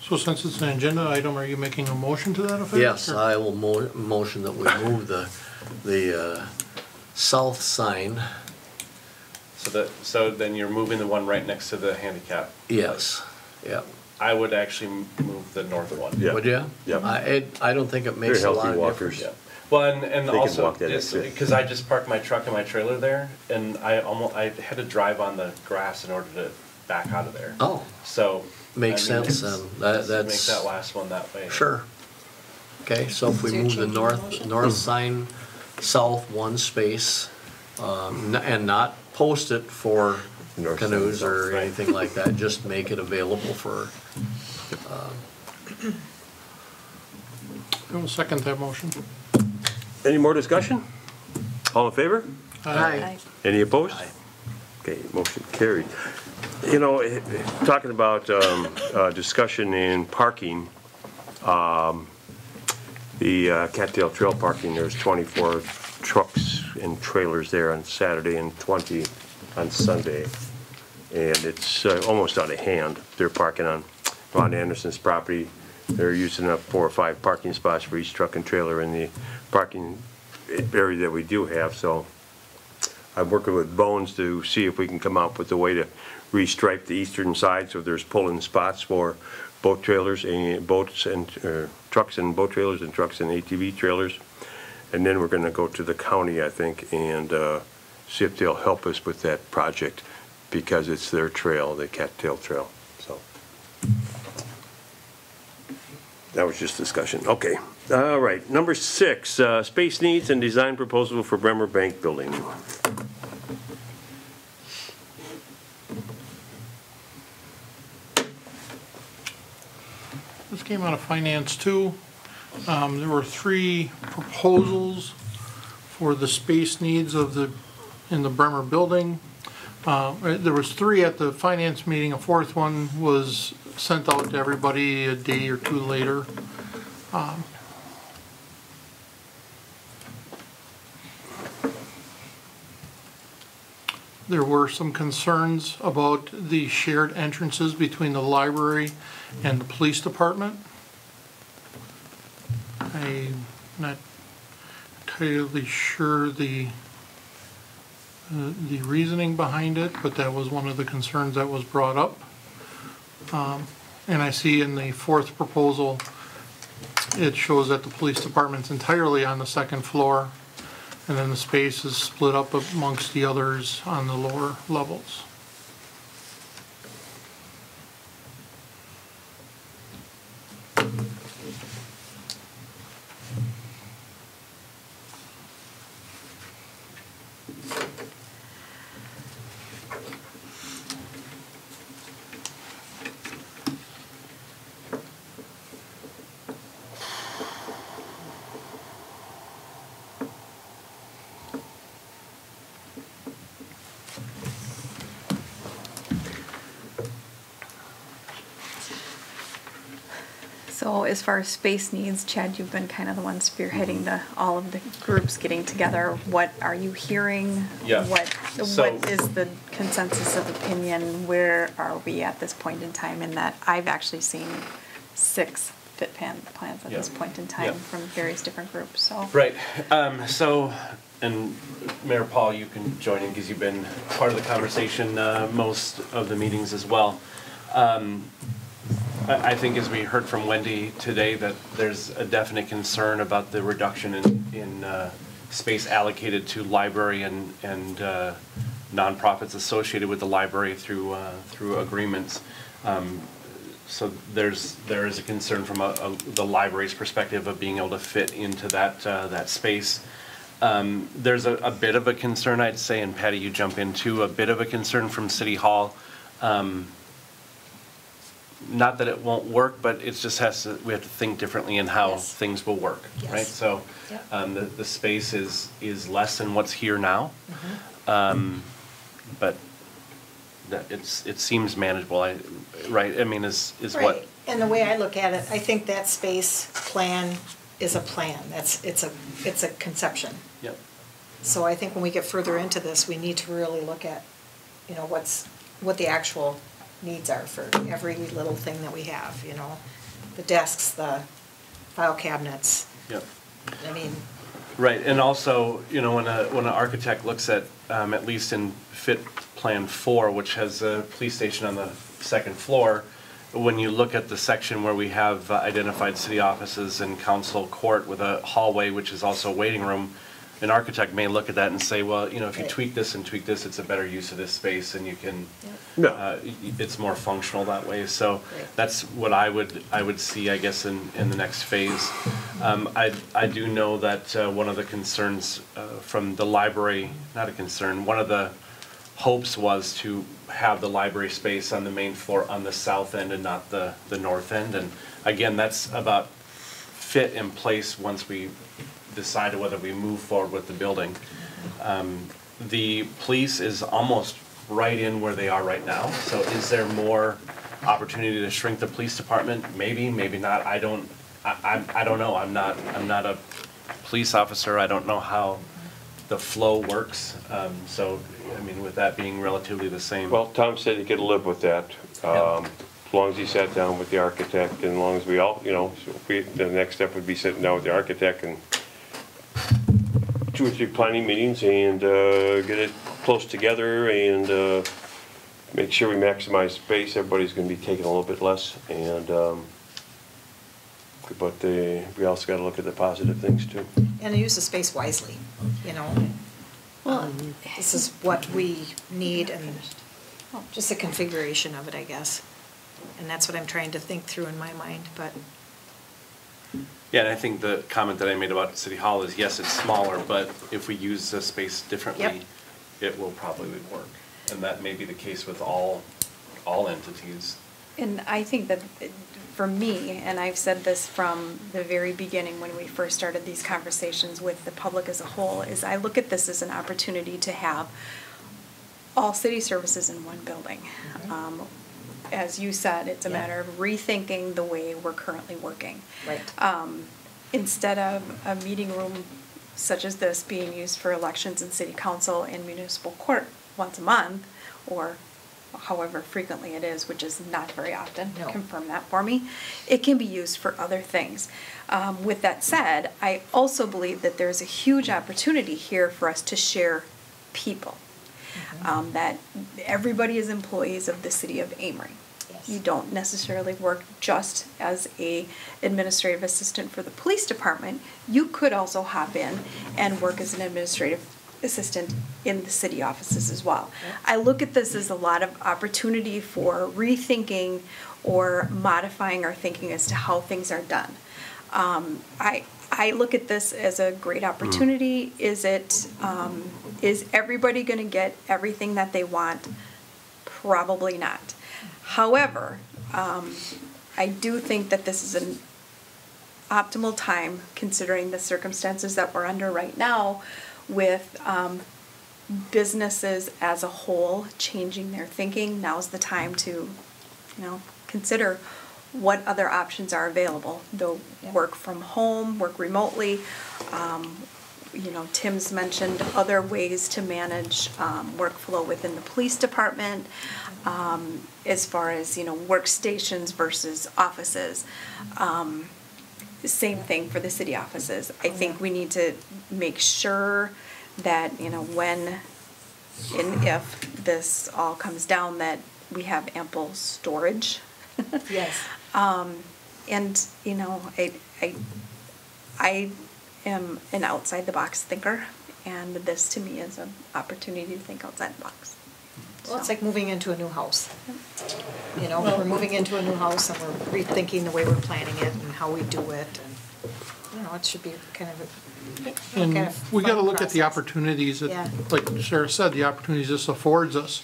So since it's an agenda item, are you making a motion to that effect? Yes, or- I will motion that we move the south sign. So then you're moving the one right next to the handicap? Yes, yeah. I would actually move the north one. Yeah. Would you? Yep. I don't think it makes a They're lot healthy of walkers. difference. Yeah. Well, and They can also, walk that exit. because I just parked my truck and my trailer there, and I had to drive on the grass in order to back out of there. Oh, So. makes I mean, sense it's- then. let's That's. Make that last one that way. Sure. Okay, so if we So you're move the changing the motion? north sign south 1 space, and not post it for North sign canoes or south. Right. anything like that, just make it available for, I will second that motion. Any more discussion? All in favor? Aye. Any opposed? Okay, motion carried. You know, talking about discussion in parking, the Cattail Trail parking, there's 24 trucks and trailers there on Saturday and 20 on Sunday. And it's almost out of hand. They're parking on Ron Anderson's property. They're using up 4 or 5 parking spots for each truck and trailer in the parking area that we do have, so I'm working with Bones to see if we can come up with a way to restripe the eastern side so there's pulling spots for boat trailers and boats and trucks and boat trailers and trucks and ATV trailers. And then we're gonna go to the county, I think, and see if they'll help us with that project because it's their trail, the Cattail Trail, so. That was just discussion. Okay. All right. Number 6, space needs and design proposal for Bremer Bank Building. This came out of Finance too. There were 3 proposals for the space needs in the Bremer building. There was 3 at the finance meeting. A 4th one was sent out to everybody a day or 2 later. There were some concerns about the shared entrances between the library and the police department. I'm not entirely sure the reasoning behind it, but that was one of the concerns that was brought up. And I see in the 4th proposal, it shows that the police department's entirely on the 2nd floor, and then the space is split up amongst the others on the lower levels. So as far as space needs, Chad, you've been kind of the one spearheading all of the groups getting together. What are you hearing? Yeah. What So- is the consensus of opinion? Where are we at this point in time in that I've actually seen 6 fit plans at this Yeah. point in time Yeah. from various different groups, so. Right, so, and Mayor Paul, you can join in because you've been part of the conversation most of the meetings as well. I think as we heard from Wendy today, that there's a definite concern about the reduction in space allocated to library and nonprofits associated with the library through agreements. So there is a concern from the library's perspective of being able to fit into that space. There's a bit of a concern, I'd say, and Patty, you jump into a bit of a concern from City Hall. Not that it won't work, but it just we have to think differently in how Yes. things will work, Yes. right? So Yep. the space is less than what's here now. But it seems manageable, right? I mean, is what? Right, and the way I look at it, I think that space plan is a plan. It's a conception. Yep. So I think when we get further into this, we need to really look at, what the actual needs are for every little thing that we have, the desks, the file cabinets. Yep. I mean, Right, and also, when an architect looks at least in Fit Plan 4, which has a police station on the second floor, when you look at the section where we have identified city offices and council court with a hallway, which is also a waiting room, an architect may look at that and say, well, if you tweak this and tweak this, it's a better use of this space, and you can, it's more functional that way. So that's what I would see, I guess, in the next phase. I do know that one of the concerns from the library, not a concern, one of the hopes was to have the library space on the main floor on the south end and not the north end. And again, that's about fit in place once we decided whether we move forward with the building. The police is almost right in where they are right now. So is there more opportunity to shrink the police department? Maybe, maybe not. I don't know. I'm not a police officer. I don't know how the flow works. So, I mean, with that being relatively the same. Well, Tom said he could live with that, as long as he sat down with the architect, and as long as we all, the next step would be sitting down with the architect and 2 or 3 planning meetings and get it close together and make sure we maximize space. Everybody's going to be taking a little bit less, and but we also got to look at the positive things too. and use the space wisely, Well, This is what we need and just the configuration of it, I guess. And that's what I'm trying to think through in my mind, but. Yeah, and I think the comment that I made about City Hall is, yes, it's smaller, but if we use the space differently, Yep. it will probably work. And that may be the case with all entities. and I think that for me, and I've said this from the very beginning when we first started these conversations with the public as a whole, is I look at this as an opportunity to have all city services in one building. As you said, it's a matter of rethinking the way we're currently working. Right. Instead of a meeting room such as this being used for elections in city council and municipal court once a month, or however frequently it is, which is not very often, No. confirm that for me, it can be used for other things. With that said, I also believe that there's a huge opportunity here for us to share people. That everybody is employees of the city of Amery. Yes. You don't necessarily work just as a administrative assistant for the police department. You could also hop in and work as an administrative assistant in the city offices as well. I look at this as a lot of opportunity for rethinking or modifying our thinking as to how things are done. I look at this as a great opportunity. Is everybody going to get everything that they want? Probably not. However, I do think that this is an optimal time, considering the circumstances that we're under right now, with businesses as a whole changing their thinking. Now's the time to, consider what other options are available. Though work from home, work remotely. Tim's mentioned other ways to manage workflow within the police department, as far as workstations versus offices. Same thing for the city offices. I think we need to make sure that when and if this all comes down, that we have ample storage. Yes. And I am an outside the box thinker, and this to me is an opportunity to think outside the box. Well, it's like moving into a new house. We're moving into a new house and we're rethinking the way we're planning it and how we do it, and it should be kind of a And we got to fun look at the process. opportunities Yeah. that, like Sarah said, the opportunities this affords us.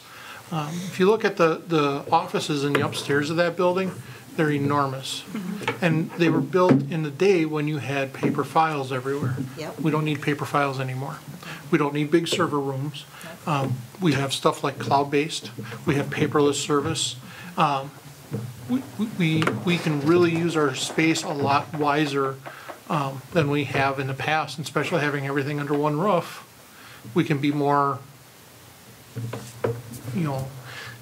If you look at the offices in the upstairs of that building, they're enormous. And they were built in the day when you had paper files everywhere. Yep. We don't need paper files anymore. We don't need big server rooms. We have stuff like cloud-based. We have paperless service. We can really use our space a lot wiser than we have in the past, and especially having everything under one roof, we can be more, you know,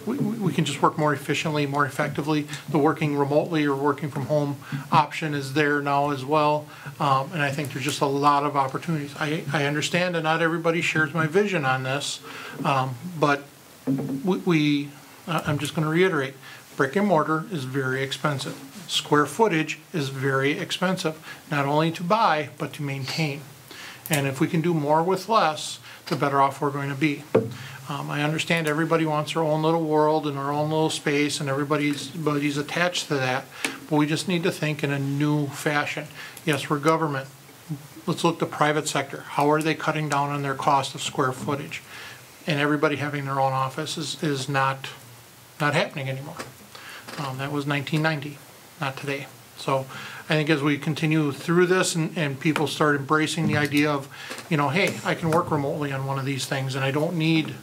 we can just work more efficiently, more effectively. The working remotely or working from home option is there now as well. And I think there's just a lot of opportunities. I understand that not everybody shares my vision on this, but I'm just going to reiterate, brick and mortar is very expensive. Square footage is very expensive, not only to buy, but to maintain. And if we can do more with less, the better off we're going to be. I understand everybody wants their own little world and their own little space, and everybody's attached to that, but we just need to think in a new fashion. Yes, we're government. Let's look at the private sector. How are they cutting down on their cost of square footage? And everybody having their own office is not happening anymore. That was 1990, not today. So I think as we continue through this and people start embracing the idea of, you know, hey, I can work remotely on one of these things and I don't need,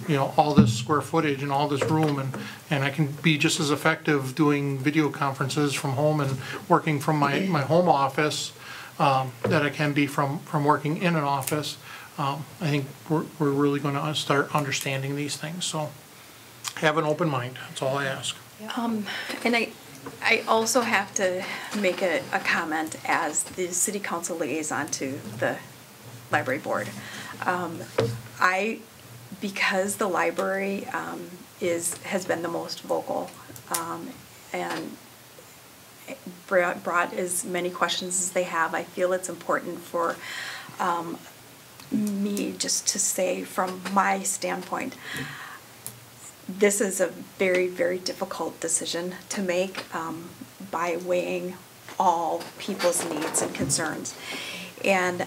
you know, all this square footage and all this room, and I can be just as effective doing video conferences from home and working from my home office that I can be from working in an office. I think we're really going to start understanding these things. So have an open mind. That's all I ask. And I also have to make a comment as the city council liaison to the library board. Because the library has been the most vocal and brought as many questions as they have, I feel it's important for me just to say from my standpoint, this is a very, very difficult decision to make by weighing all people's needs and concerns. And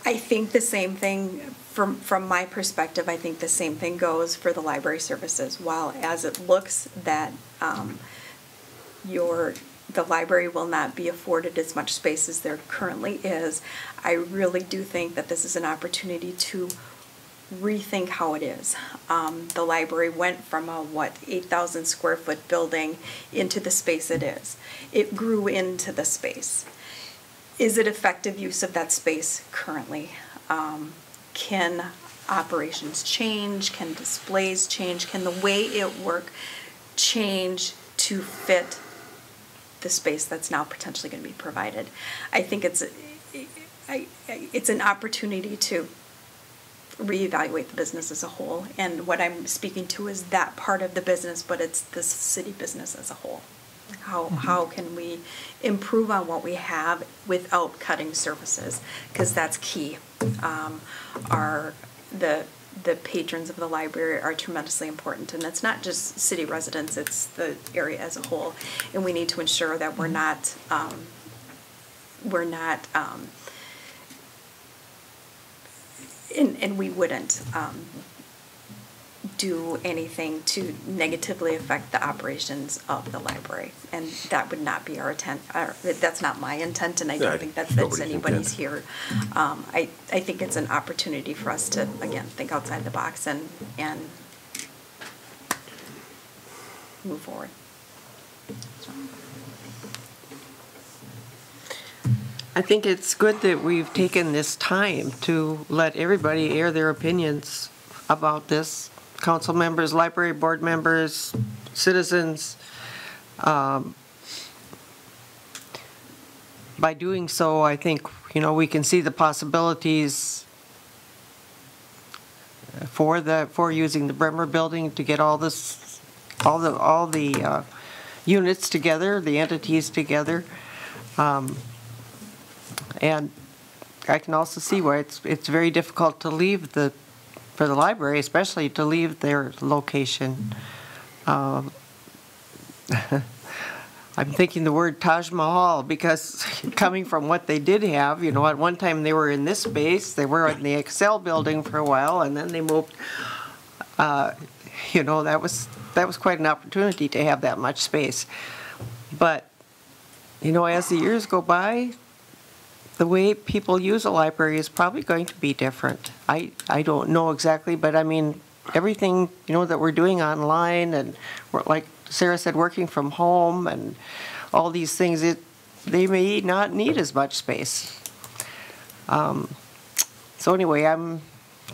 I think the same thing, from my perspective, I think the same thing goes for the library services. While as it looks that the library will not be afforded as much space as there currently is, I really do think that this is an opportunity to rethink how it is. The library went from a 8,000 square foot building into the space it is. It grew into the space. Is it effective use of that space currently? Can operations change? Can displays change? Can the way it work change to fit the space that's now potentially going to be provided? I think it's an opportunity to reevaluate the business as a whole, and what I'm speaking to is that part of the business, but it's the city business as a whole. How can we improve on what we have without cutting services? Because that's key. The patrons of the library are tremendously important, and it's not just city residents, it's the area as a whole, and we need to ensure that we're not and we wouldn't do anything to negatively affect the operations of the library, and that would not be our intent. That's not my intent, and I don't think that's anybody's here. I think it's an opportunity for us to, again, think outside the box and move forward. I think it's good that we've taken this time to let everybody air their opinions about this. Council members, library board members, citizens. By doing so, I think, we can see the possibilities for using the Bremer building to get all the units together, the entities together. And I can also see why it's very difficult to leave for the library, especially to leave their location. I'm thinking the word Taj Mahal, because coming from what they did have, at one time they were in this space, they were in the Excel building for a while, and then they moved. That was quite an opportunity to have that much space. But as the years go by, the way people use a library is probably going to be different. I don't know exactly, but I mean, everything, that we're doing online, and we're, like Sarah said, working from home and all these things, they may not need as much space. So anyway, I'm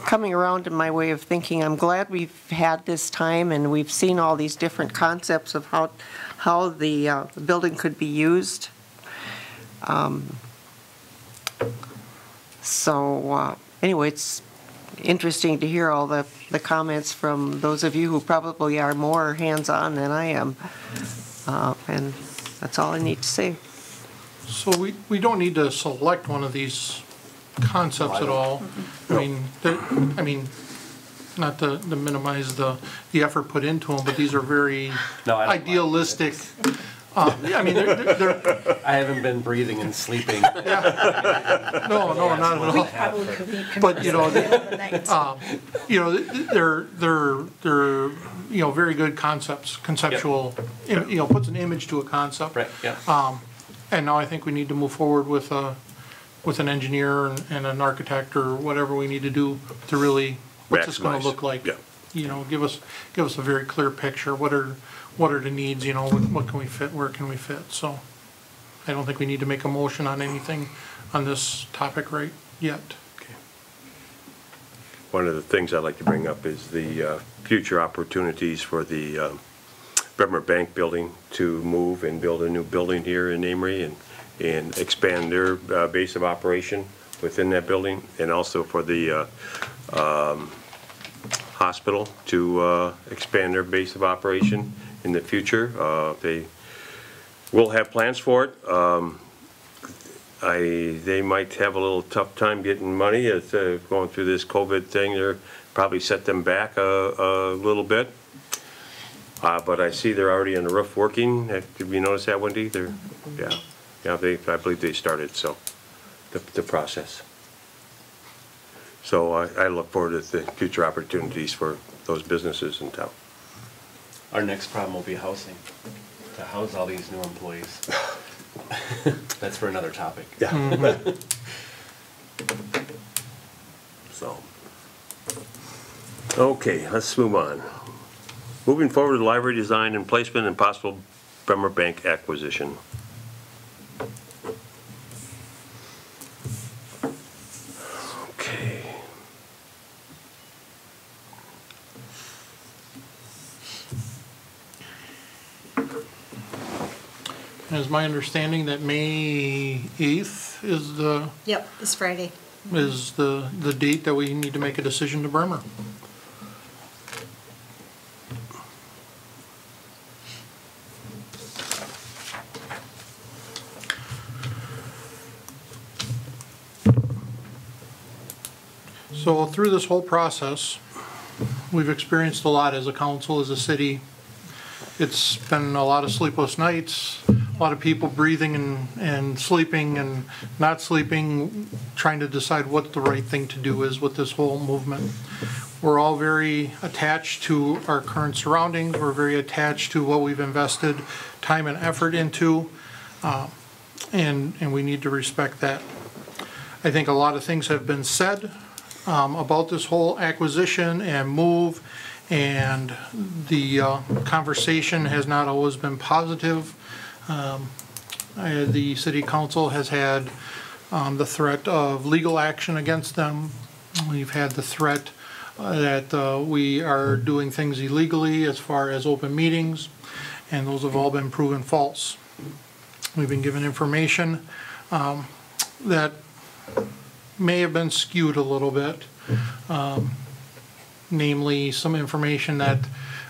coming around in my way of thinking. I'm glad we've had this time and we've seen all these different concepts of how the building could be used. Anyway, it's interesting to hear all the comments from those of you who probably are more hands-on than I am. And that's all I need to say. So we don't need to select one of these concepts at all. I mean, not to minimize the effort put into them, but these are very No, I don't mind. idealistic. I mean, they're I haven't been breathing and sleeping. no, not at all. Probably could be. But they're very good concepts, conceptual. Puts an image to a concept. Right, yeah. And now I think we need to move forward with an engineer and an architect or whatever we need to do to really, what's this gonna Maximize. look like? Yeah. Give us a very clear picture. What are the needs, what can we fit, where can we fit? So I don't think we need to make a motion on anything on this topic right yet. One of the things I'd like to bring up is the future opportunities for the Bremer Bank building to move and build a new building here in Amery and expand their base of operation within that building, and also for the hospital to expand their base of operation in the future. They will have plans for it. They might have a little tough time getting money as going through this COVID thing. They're probably set them back a little bit. But I see they're already on the roof working. Did you notice that, Wendy? Yeah. I believe they started, so the process. So I look forward to the future opportunities for those businesses in town. Our next problem will be housing, to house all these new employees. That's for another topic. Yeah. So, okay, let's move on. Moving forward to the library design and placement and possible Bremer Bank acquisition. Okay. And it's my understanding that May 8th is Yep, this Friday. the date that we need to make a decision to Bremer. So through this whole process, we've experienced a lot as a council, as a city. It's been a lot of sleepless nights, a lot of people breathing and sleeping and not sleeping, trying to decide what the right thing to do is with this whole movement. We're all very attached to our current surroundings. We're very attached to what we've invested time and effort into, and we need to respect that. I think a lot of things have been said about this whole acquisition and move, and the conversation has not always been positive. The city council has had the threat of legal action against them. We've had the threat that we are doing things illegally as far as open meetings, and those have all been proven false. We've been given information that may have been skewed a little bit, namely some information that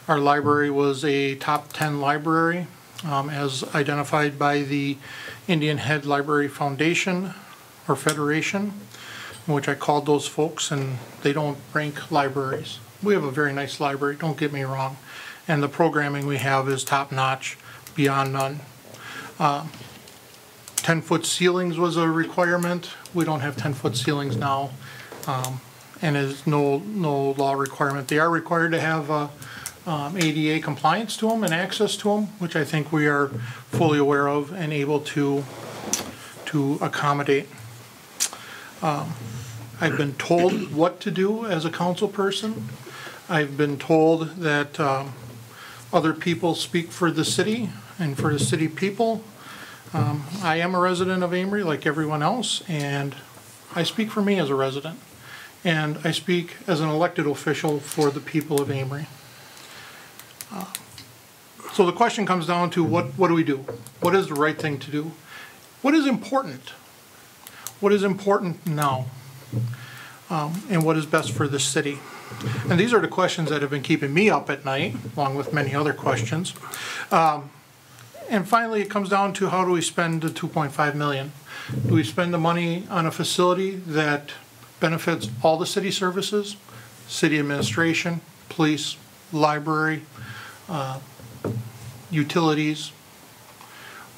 our library was a top 10 library as identified by the Indian Head Library Foundation or Federation, which I called those folks, and they don't rank libraries. We have a very nice library, don't get me wrong, and the programming we have is top-notch, beyond none. 10-foot ceilings was a requirement. We don't have 10-foot ceilings now, and there's no law requirement. They are required to have ADA compliance to them and access to them, which I think we are fully aware of and able to accommodate. I've been told what to do as a council person. I've been told that other people speak for the city and for the city people. I am a resident of Amery like everyone else, and I speak for me as a resident. And I speak as an elected official for the people of Amery. So the question comes down to what do we do? What is the right thing to do? What is important? What is important now? And what is best for the city? And these are the questions that have been keeping me up at night, along with many other questions. And finally, it comes down to how do we spend the $2.5 million? Do we spend the money on a facility that benefits all the city services, city administration, police, library, utilities,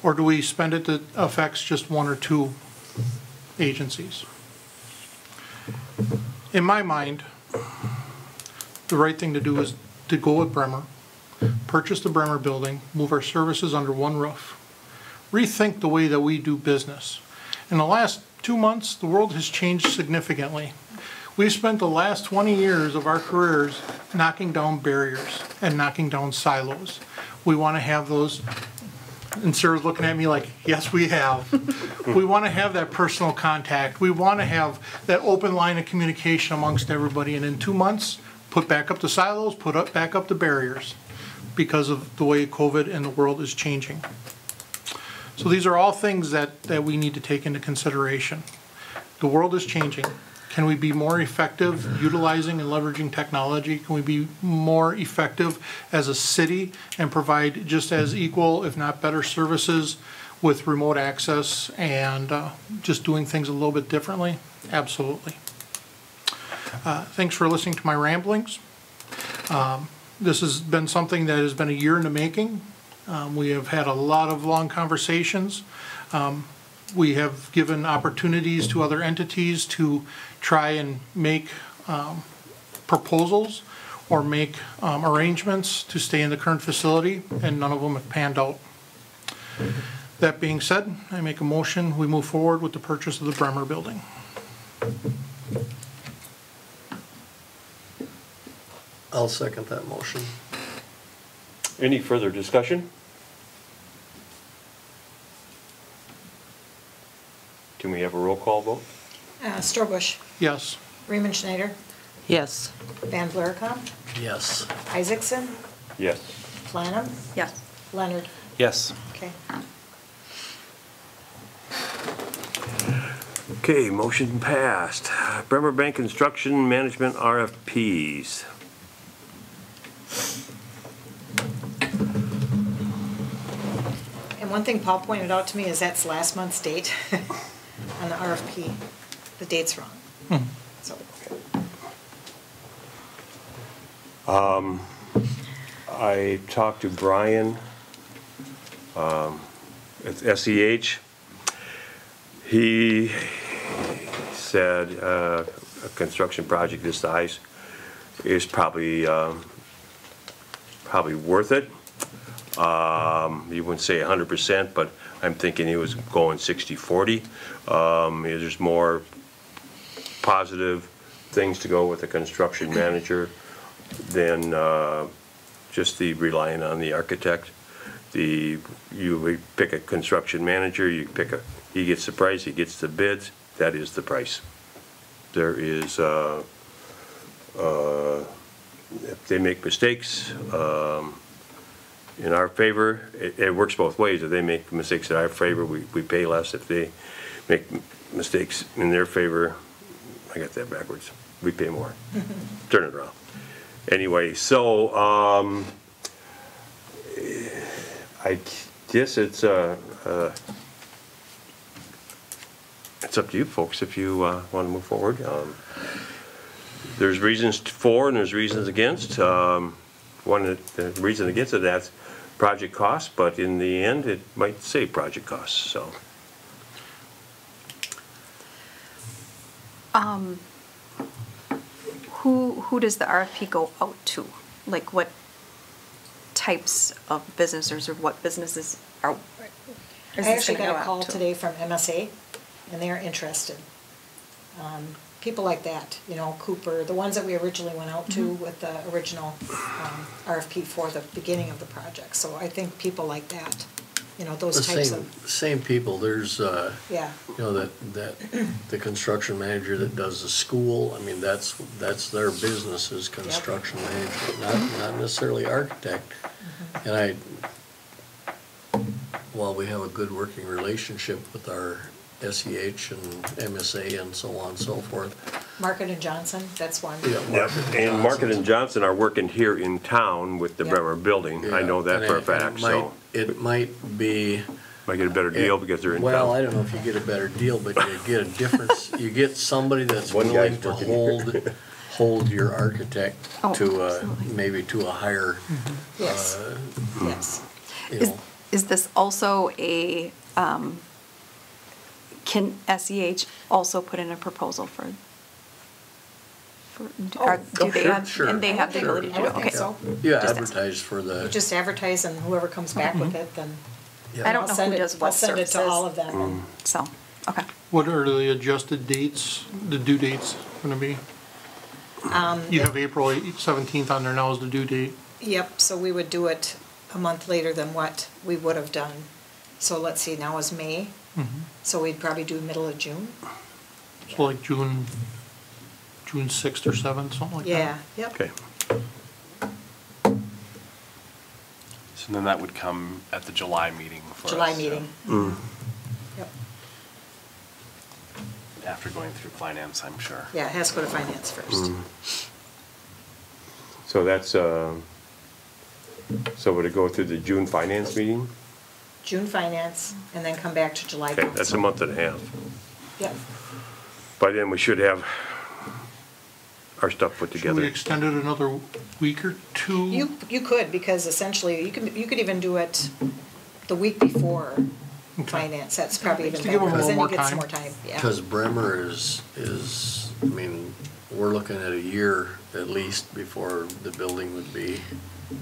or do we spend it that affects just one or two agencies? In my mind, the right thing to do is to go with Bremer, purchase the Bremer building, move our services under one roof, rethink the way that we do business. In the last 2 months, the world has changed significantly. We've spent the last 20 years of our careers knocking down barriers and knocking down silos. We want to have those, and Sarah's looking at me like, yes, we have. We want to have that personal contact. We want to have that open line of communication amongst everybody. And in 2 months, put back up the silos, back up the barriers because of the way COVID and the world is changing. So these are all things that we need to take into consideration. The world is changing. Can we be more effective utilizing and leveraging technology? Can we be more effective as a city and provide just as equal, if not better, services with remote access and just doing things a little bit differently? Absolutely. Thanks for listening to my ramblings. This has been something that has been a year in the making. We have had a lot of long conversations. We have given opportunities to other entities to try and make proposals or make arrangements to stay in the current facility, and none of them have panned out. That being said, I make a motion, we move forward with the purchase of the Bremer building. I'll second that motion. Any further discussion? Can we have a roll call vote? Strobush, Yes. Riemann Schneider, Yes. Van Blaricom, Yes. Isaacson, Yes. Planum, Yes. Leonard. Yes. Okay. Okay, motion passed. Bremer Bank Construction Management RFPs. And one thing Paul pointed out to me is that's last month's date on the RFP. The date's wrong. So. I talked to Brian at SEH. He said a construction project this size is probably worth it. He wouldn't say 100%, but I'm thinking he was going 60-40. There's more positive things to go with a construction manager than just the relying on the architect. You pick a construction manager, he gets the price, he gets the bids, that is the price. There is, if they make mistakes, in our favor, it works both ways. If they make mistakes in our favor, we pay less. If they make mistakes in their favor, I got that backwards, we pay more. Turn it around. Anyway, so I guess it's up to you folks if you want to move forward. There's reasons for and there's reasons against. The reason against it, that's project costs, but in the end, it might save project costs, so. Who does the RFP go out to? Like what types of businesses or what businesses are? I actually got a call today from MSA, and they're interested. People like that, you know, Cooper, the ones that we originally went out to with the original RFP for the beginning of the project. So I think people like that. you know, The those types same, of, same people, there's, yeah. you know, that, the construction manager that does the school, I mean, that's their business is construction management, not necessarily architect. And while we have a good working relationship with our SEH and MSA and so on and so forth. Market and Johnson, that's one. Yeah, And Market and Johnson are working here in town with the Yeah. Bremer Building. I know that and for a it fact, so It might be, might get a better deal because they're in well, I town. don't know if you get a better deal, but you get a difference, you get somebody that's One willing guy's to working. hold your architect Oh, to, absolutely. maybe to a higher, Yes, yes. you Is, know. is this also a, can SEH also put in a proposal for, do they sure, have, sure. and they have the ability to I do would it? think Okay. so. You Just- advertise for You the, just advertise and whoever comes back with it, then. I don't I'll know send who it- does what I'll send it to services. all of them. and- So, okay. What are the adjusted dates, the due dates gonna be? You have April 17th on there now as the due date. Yep, so we would do it a month later than what we would have done. So let's see, now is May, so we'd probably do middle of June. So like June 6th or 7th, something like that? Yeah, yep. Okay. So then that would come at the July meeting for us. July so meeting. Yep, After going through finance, I'm sure. yeah, it has to go to finance first. So that's, so would it go through the June finance meeting? June finance, and then come back to July Okay, council. that's a month and a half. Yep, By then, we should have our stuff put Should we together. extend it another week or two? you could, because essentially, you could even do it the week before finance, that's probably even To give better, them a because then little you more get some time. more time, yeah. because Bremer is, I mean, we're looking at a year at least before the building would be.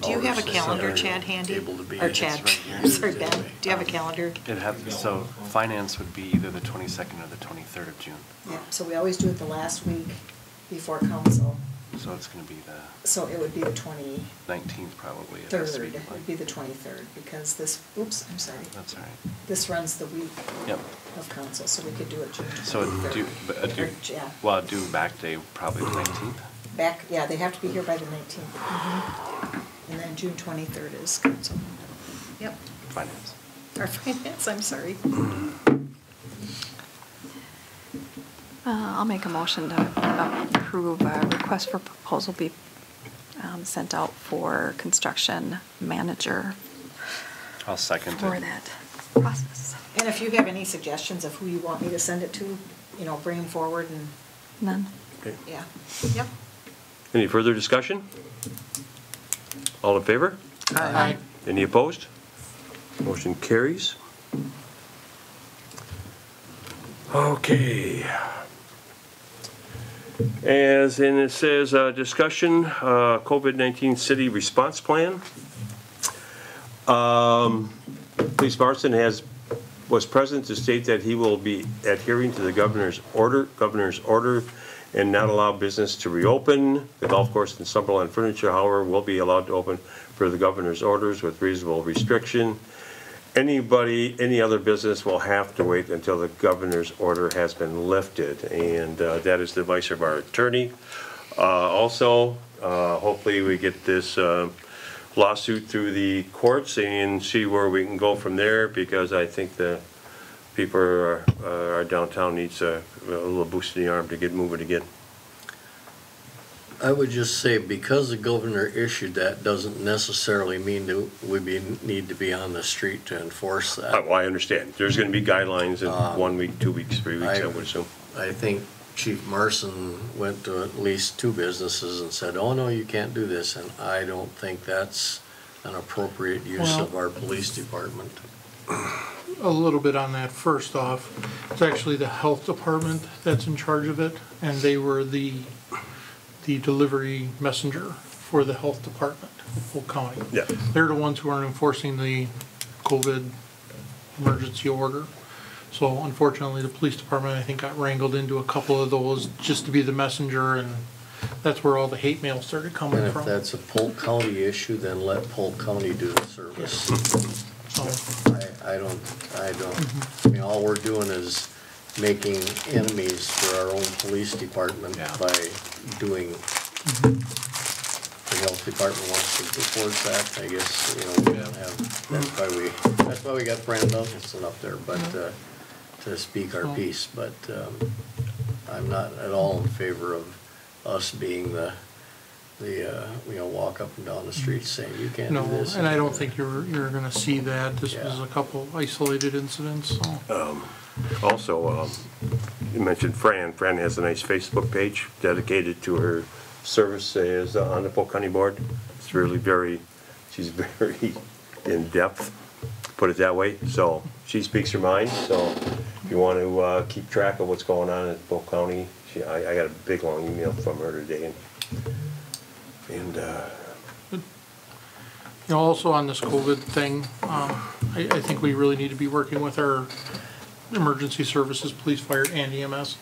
Do you have a ours, calendar, uh, Chad, handy? Able to be. Or Chad, right here. I'm sorry, Ben, Anyway, do you have a calendar? It had, so finance would be either the 22nd or the 23rd of June. Yeah, so we always do it the last week before council, So it's going to be the so it would be the 23rd, 19th probably. It has to be it would like- be the 23rd, because this, oops, I'm sorry, That's all right. this runs the week Yep. of council, so we could do it June 23rd. So do, but Or, do, yeah, well, do back day probably the 19th. back, yeah, they have to be here by the 19th. And then June 23rd is council. Yep, Finance. our finance, I'm sorry. I'll make a motion to approve a request for proposal be sent out for construction manager I'll second for it. that process. And if you have any suggestions of who you want me to send it to, you know, bring them forward and, None? Okay. yeah, yep. Any further discussion? All in favor? Aye. Any opposed? Motion carries. Okay. As in it says, discussion, COVID-19 city response plan. Police Marston was present to state that he will be adhering to the governor's order, and not allow business to reopen. The golf course and Summerland Furniture, however, will be allowed to open per the governor's orders with reasonable restriction. Any other business will have to wait until the governor's order has been lifted, and that is the advice of our attorney. Also, hopefully we get this lawsuit through the courts and see where we can go from there, because I think the people our downtown needs a little boost in the arm to get moving again. I would just say, because the governor issued that, doesn't necessarily mean that we need to be on the street to enforce that. Well, I understand. There's gonna be guidelines in 1 week, 2 weeks, 3 weeks, I would assume. I think Chief Marson went to at least 2 businesses and said, oh, no, you can't do this, and I don't think that's an appropriate use Well- of our police department. A little bit on that. First off, it's actually the health department that's in charge of it, and they were the delivery messenger for the health department of Polk County. Yeah. They're the ones who are enforcing the COVID emergency order. So unfortunately, the police department, I think, got wrangled into a couple of those just to be the messenger, and that's where all the hate mail started coming And if from. that's a Polk County issue, then let Polk County do the service. So, I don't, I mean, all we're doing is making enemies for our own police department by doing, the health department wants to enforce that, I guess, you know, we don't have, that's why we got Fran Douglasson up there, but, to speak our piece, but, I'm not at all in favor of us being the, you know, walk up and down the street saying, you can't do no, this. and I don't think you're gonna see that. This was Yeah. a couple isolated incidents, so. Also, you mentioned Fran. Fran has a nice Facebook page dedicated to her service as on the Polk County Board. It's really she's very in-depth, put it that way. So she speaks her mind. So if you want to keep track of what's going on in Polk County, I got a big long email from her today. And You know, also on this COVID thing, I think we really need to be working with our emergency services, police, fire, and EMS.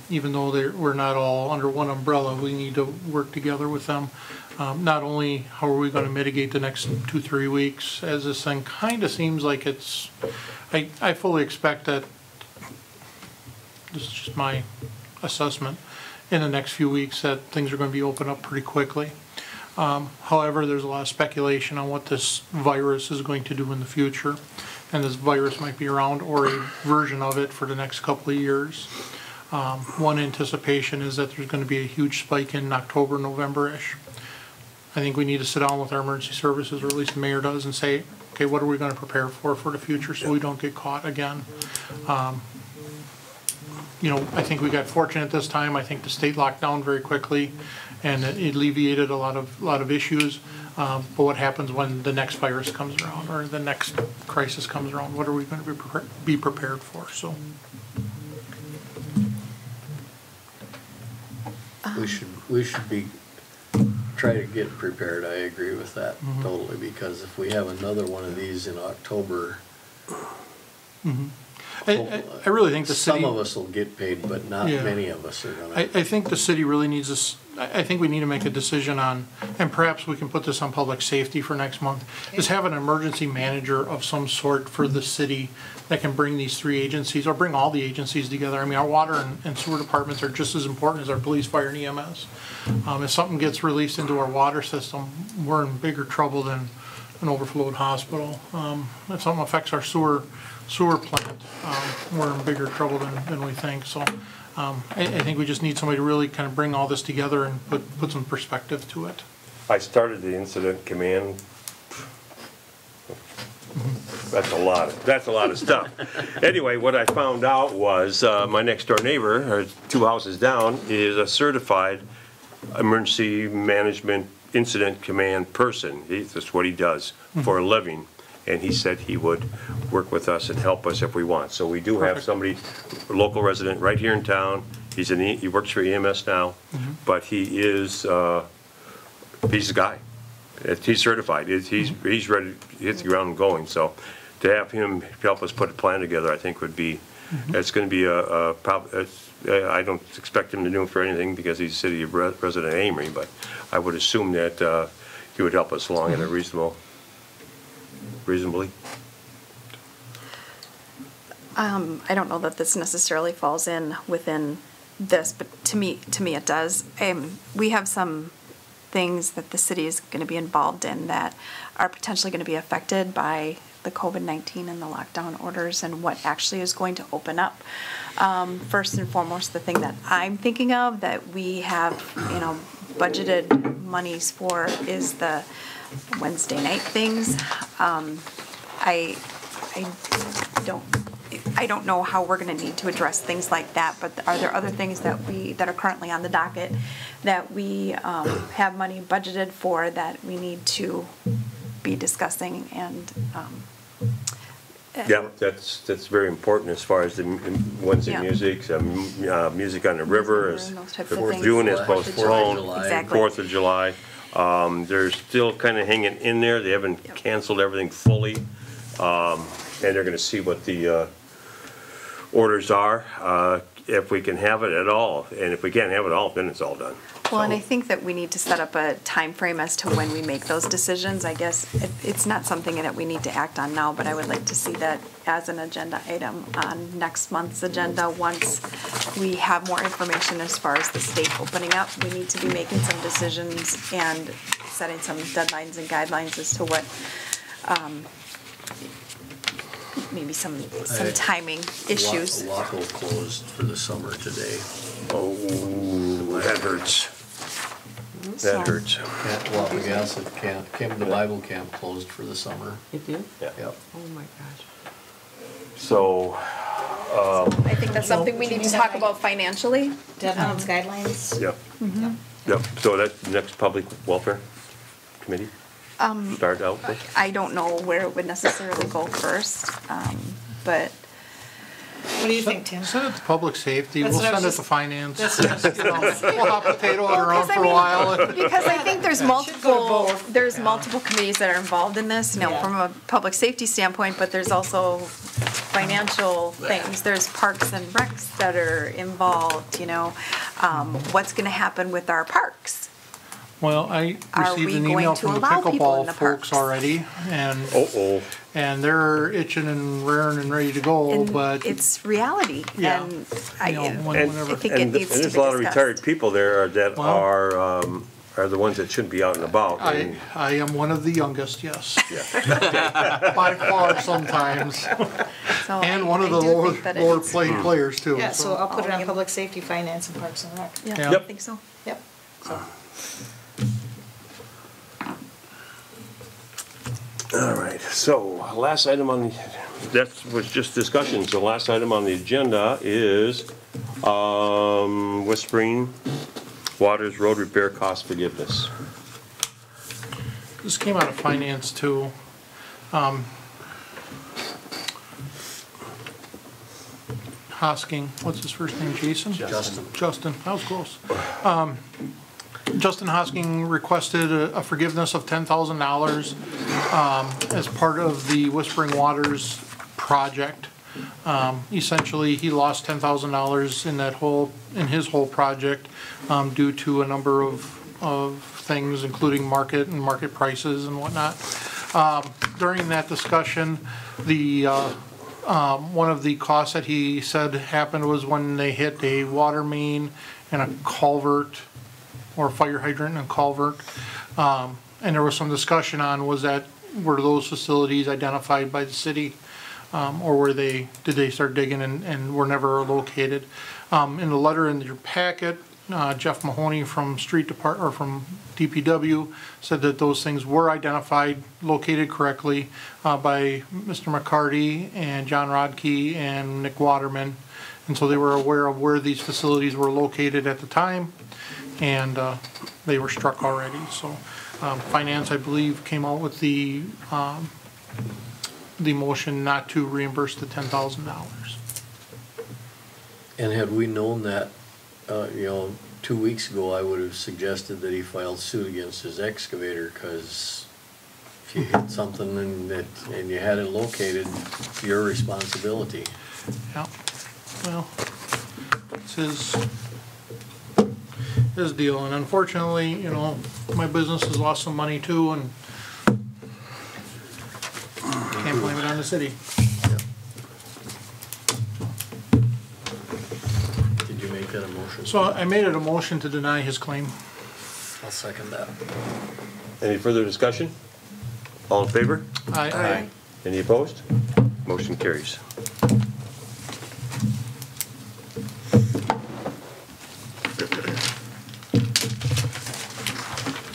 Even though we're not all under one umbrella, we need to work together with them. Not only how are we gonna mitigate the next 2-3 weeks, as this thing kinda seems like it's, I fully expect that, this is just my assessment, in the next few weeks that things are gonna be opened up pretty quickly. However, there's a lot of speculation on what this virus is going to do in the future. And this virus might be around, or a version of it, for the next couple of years. One anticipation is that there's gonna be a huge spike in October, November-ish. I think we need to sit down with our emergency services, or at least the mayor does, and say, okay, what are we gonna prepare for the future so we don't get caught again? You know, I think we got fortunate this time. I think the state locked down very quickly, and it alleviated a lot of issues. But what happens when the next virus comes around, or the next crisis comes around? What are we going to be prepared for? So We should try to get prepared, I agree with that totally, because if we have another one of these in October, I really think the city. some of us will get paid, but not Yeah. many of us are gonna. I think the city really needs this. I think we need to make a decision on, and perhaps we can put this on public safety for next month, is have an emergency manager of some sort for the city that can bring these three agencies, or bring all the agencies together. I mean, our water and sewer departments are just as important as our police, fire, and EMS. If something gets released into our water system, we're in bigger trouble than an overflowed hospital. If something affects our sewer plant, we're in bigger trouble than we think. So I think we just need somebody to really kind of bring all this together and put some perspective to it. I started the incident command. That's a lot of stuff. Anyway, what I found out was my next door neighbor, or 2 houses down, is a certified emergency management incident command person. That's what he does for a living. And he said he would work with us and help us if we want. So we do have somebody, a local resident right here in town. He works for EMS now, but he's the guy. He's certified. He's ready to hit the ground going. So to have him help us put a plan together, I think would be, it's going to be I don't expect him to do it for anything because he's city resident Amery, but I would assume that he would help us along in a reasonably. I don't know that this necessarily falls within this, but to me it does. We have some things that the city is going to be involved in that are potentially going to be affected by the COVID-19 and the lockdown orders and what actually is going to open up. First and foremost, the thing that I'm thinking of that we have, budgeted monies for is the Wednesday night things. I don't know how we're going to need to address things like that, but are there other things that are currently on the docket that we have money budgeted for that we need to be discussing and Yeah, that's very important as far as the Wednesday Yeah. music, music on the river. Those types of things. June is 4th of postponed. July. Exactly. 4th of July. They're still kind of hanging in there. They haven't canceled everything fully. And they're going to see what the orders are, if we can have it at all. And if we can't have it all, then it's all done. Well, and I think that we need to set up a time frame as to when we make those decisions. I guess it's not something that we need to act on now, but I would like to see that as an agenda item on next month's agenda. Once we have more information as far as the state opening up, we need to be making some decisions and setting some deadlines and guidelines as to what, maybe some timing issues. Waco closed for the summer today. Oh, that hurts. That hurts. The Bible camp closed for the summer. It did? Yep. Oh, my gosh. So, I think that's something we need to talk about financially. Deadlines, guidelines. yep. Yep, so that's the next public welfare committee? Start out with? I don't know where it would necessarily go first, but What do you think, Tim? Send it to public safety, That's we'll what I send was it to just- finance. That's what I was You know, we'll hot potato it around for a while. because I think there's Should go multiple, to both. there's multiple committees that are involved in this, you know, Yeah. from a public safety standpoint, but there's also financial things. There's parks and recs that are involved, you know. What's gonna happen with our parks? Well, I Are received we an going email to from the allow people in pickleball the folks parks? already, and Uh-oh. they're itching and raring and ready to go, And but, it's reality, Yeah. and you know, I whenever. think it needs to be And there's a lot of discussed. retired people there that Well- are the ones that shouldn't be out and about. and- I am one of the youngest, yes. By far sometimes, So and I- one of I the do lower, think that it lower needs to playing be- players too. Yeah, so I'll put it on public safety, finance, and parks and rec. Yeah, Yeah. I Yep. think so. Yep, so. All right, so last item on the, that was just discussion, so last item on the agenda is West Spring Waters Road Repair Cost Forgiveness. This came out of finance too. Hosking, what's his first name, Jason? Justin, that was close. Justin Hosking requested a forgiveness of $10,000 as part of the Whispering Waters project. Essentially, he lost $10,000 in his whole project due to a number of things, including market prices and whatnot. During that discussion, one of the costs that he said happened was when they hit a water main and a culvert, or a fire hydrant and culvert. And there was some discussion on were those facilities identified by the city? Or did they start digging and were never located? In the letter in your packet, Jeff Mahoney from from DPW said that those things were identified, located correctly by Mr. McCarty and John Rodkey and Nick Waterman. And so they were aware of where these facilities were located at the time, and they were struck already. So finance, I believe, came out with the motion not to reimburse the $10,000. And had we known that, 2 weeks ago, I would have suggested that he filed suit against his excavator, because if you hit something and you had it located, it's your responsibility. Yeah, well, it's his deal, and unfortunately, my business has lost some money too, and can't blame it on the city. Did you make that a motion? So I made it a motion to deny his claim. I'll second that. Any further discussion? All in favor? Aye. Any opposed? Motion carries.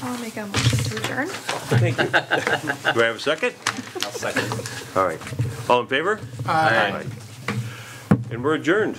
I'll make a motion to adjourn. Thank you. Do I have a second? I'll second. All right. All in favor? Aye. And we're adjourned.